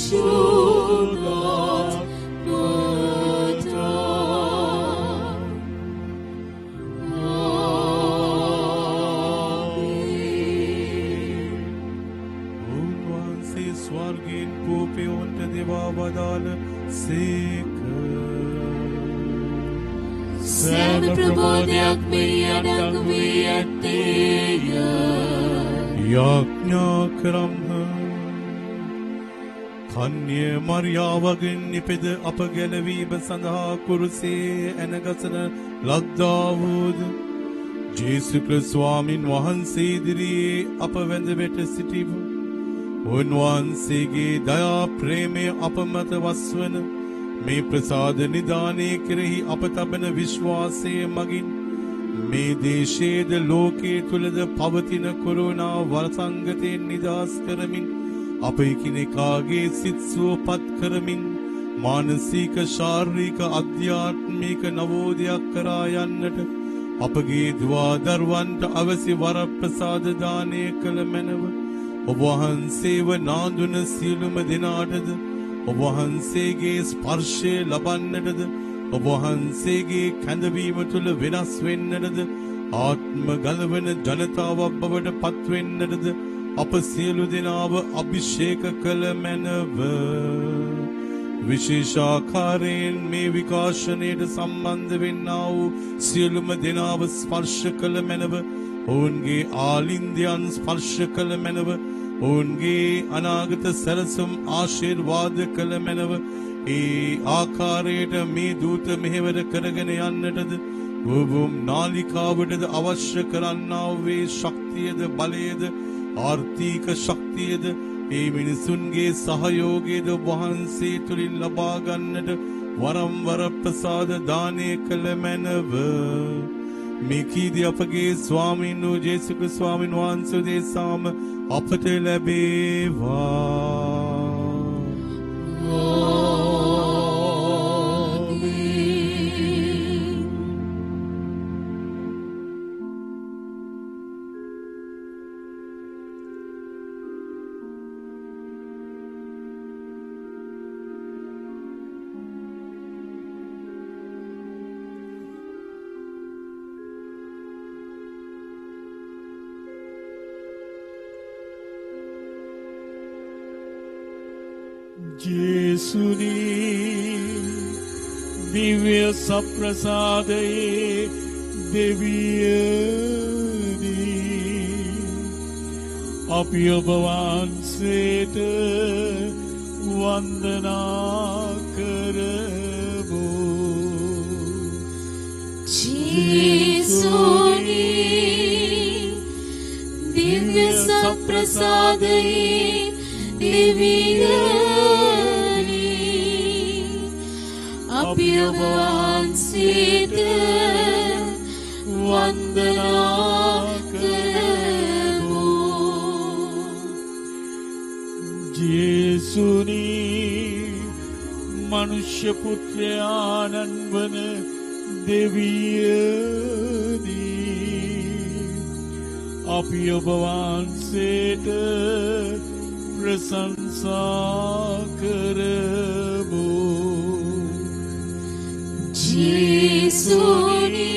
should not put off. Amen. උන්වහන්සේ ස්වර්ගයෙන් පූපයොන්ට දෙවා වදාළ සේක. සෑම ප්‍රබෝධයක් මෙහි අඩංගු වී ඇත්තේය. යාඥා කරම්හ. කන්‍ය මරියාවගෙන් නිපෙද අප ගැලවීම සඳහා කුරුසේ ඇනගසන ලද්දාවූද ජේසු ක්‍රිස්තුස් ස්වාමින් වහන්සේ ඉදිරියේ අප වැඳ වැට සිටිමු. උන්වහන්සේගේ දයා ප්‍රේමය අප මත වස්වන මේ ප්‍රසාද නිදානය කෙරෙහි අප තබන විශ්වාසය මගින් මේ දේශයේද ලෝකයේ තුලද පවතින කොරෝනා වසංගතයෙන් නිදහස් කරමින් අප එකිනෙකාගේ සිත් සුවපත් කරමින් මානසික ශාරීරික අධ්‍යාත්මික නවෝදයක් කරා යන්නට අපගේ දුවා දරුවන්ට අවසි වරප්‍රසාද දානය කළ මැනව ඔබ වහන්සේව නාඳුන සියලුම දෙනාටද ඔබ වහන්සේගේ ස්පර්ශය ලබන්නටද ඔබ වහන්සේගේ කැඳවීම තුළ වෙනස් වෙන්නටද ආත්ම ගලවන ජනතාවක් බවට පත්වෙන්නටද අප සියලු දෙනාව අභිෂේක කළ මැනව විශේෂාකාරයෙන් මේ විකාශනයට සම්බන්ධ වෙන්නා වූ සියලුම දෙනාව ස්පර්ශ කළ මැනව ඔවුන්ගේ ආලින්දයන් ස්පර්ශ කළ මැනව ඔවුන්ගේ අනාගත සැලසුම් ආශිර්වාද කළ මැනව ඒ ආකාරයට මේ දූත මෙහෙවර කරගෙන යන්නටද වූ නාලිකාවටද අවශ්‍ය කරන්නා වේ ශක්තියද බලයද ආර්ථික ශක්තියද ඒ මිනිසුන්ගේ සහයෝගයද වහන්සේ තුලින් ලබා ගන්නට වරම් වර ප්‍රසාද දානය කළ මැනව මේ කීදී අපගේ ස්වාමීන් වූ ජේසු ක්‍රිස්තුස් ස්වාමීන් වහන්සේ දේශාම අපට ලැබේවා. ජේසුනි දිව්‍ය සප්‍රසාදයේ දෙවියනි අපි ඔබ වහන්සේට වන්දනා කරමු. ජේසුනි දිව්‍ය සප්‍රසාදයේ දෙවියනි අපි ඔබ වහන්සේට වන්දනා කරමු. ජේසුනි මනුෂ්‍ය පුත්‍රයාණන් වන දෙවියනි අපි ඔබ වහන්සේට ප්‍රශංසා කරමු. ජේසුනි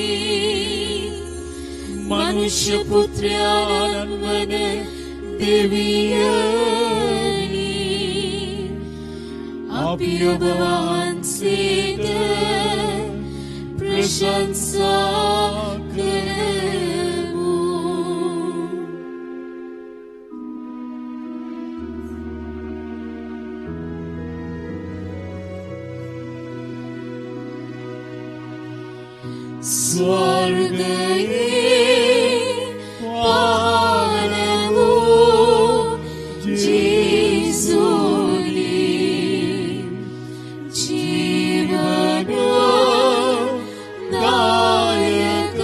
මනුෂ්‍ය පුත්‍රයාණන් වන දෙවියනි අපි ඔබ වහන්සේට ප්‍රශංසා කරමු. ස්වර්ගයේ පහළ වූ ජේසුනි ජීවනදායක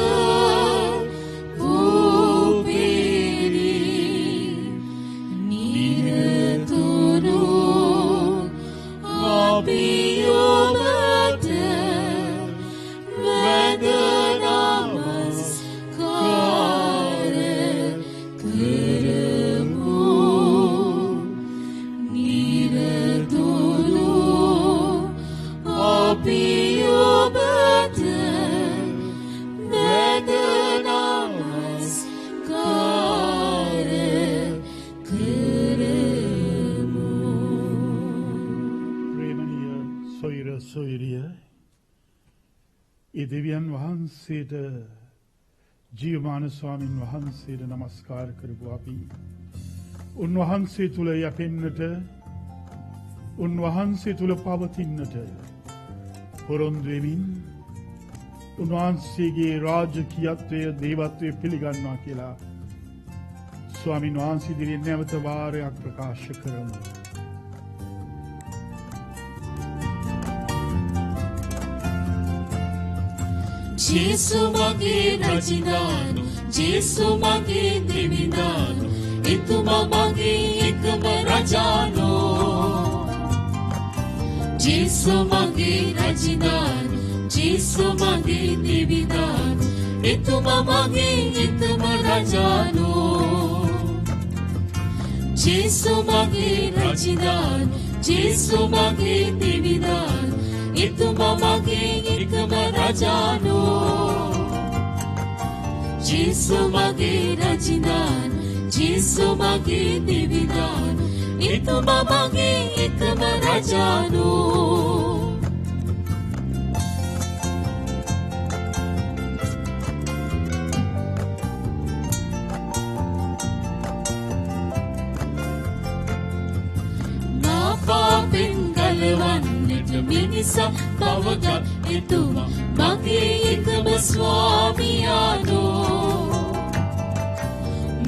වූපෙනි නිරතුරු අපි ඔබට නමස්කාර කරමු. නිරතුරු සොයුරිය ඒ දෙවියන් වහන්සේට ජීවමාන ස්වාමින් වහන්සේට නමස්කාර කරපු අපි උන්වහන්සේ තුල යැපෙන්නට උන්වහන්සේ තුල පවතින්නට පොරොන්දු වෙමින් උන්වහන්සේගේ රාජකීයත්වය දේවත්වය පිළිගන්නවා කියලා ස්වාමින් වහන්සේ ඉදිරියේ නැවත වාරයක් ප්‍රකාශ කරමු. ජේසු මගේ රජිනානු ජේසු මගේ දෙවිනානු එතුමා මගේ එකම රජානෝ ජේසු මගේ රජිනානු ජේසු මගේ දෙවිනානු එතුමා මගේ එකම රජානෝ ජේසු මගේ රජිනානු ජේසු මගේ දෙවිනානු එතුමා මගේ එකම රජානෝ ජේසු මගේ රජිනානු ජේසු මගේ දෙවිනානු එතුමා මගේ එකම රජානෝ මා පාපෙන් ගලවන්නට මිනිසා බවගත් එතුමා මගේ එකම ස්වාමියානෝ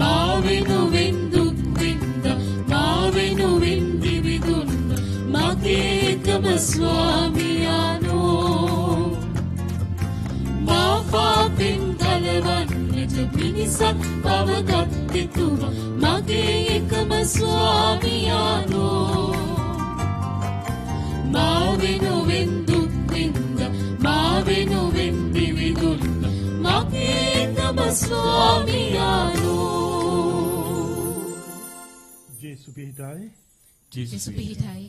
මා වෙනුවෙන් දුක් විඳ මා වෙනුවෙන් දිවි දුන්න මගේ එකම ස්වාමියානෝ මා පාපෙන් ගලවන්නට මිනිසා බවගත් එතුමා මගේ එකම ස්වාමියානෝ මා වෙනුවෙන් දුක් විඳ මා වෙනුවෙන් දිවි දුන්න මගේ එකම ස්වාමියානෝ ජේසු පිහිටයි ජේසු පිහිටයි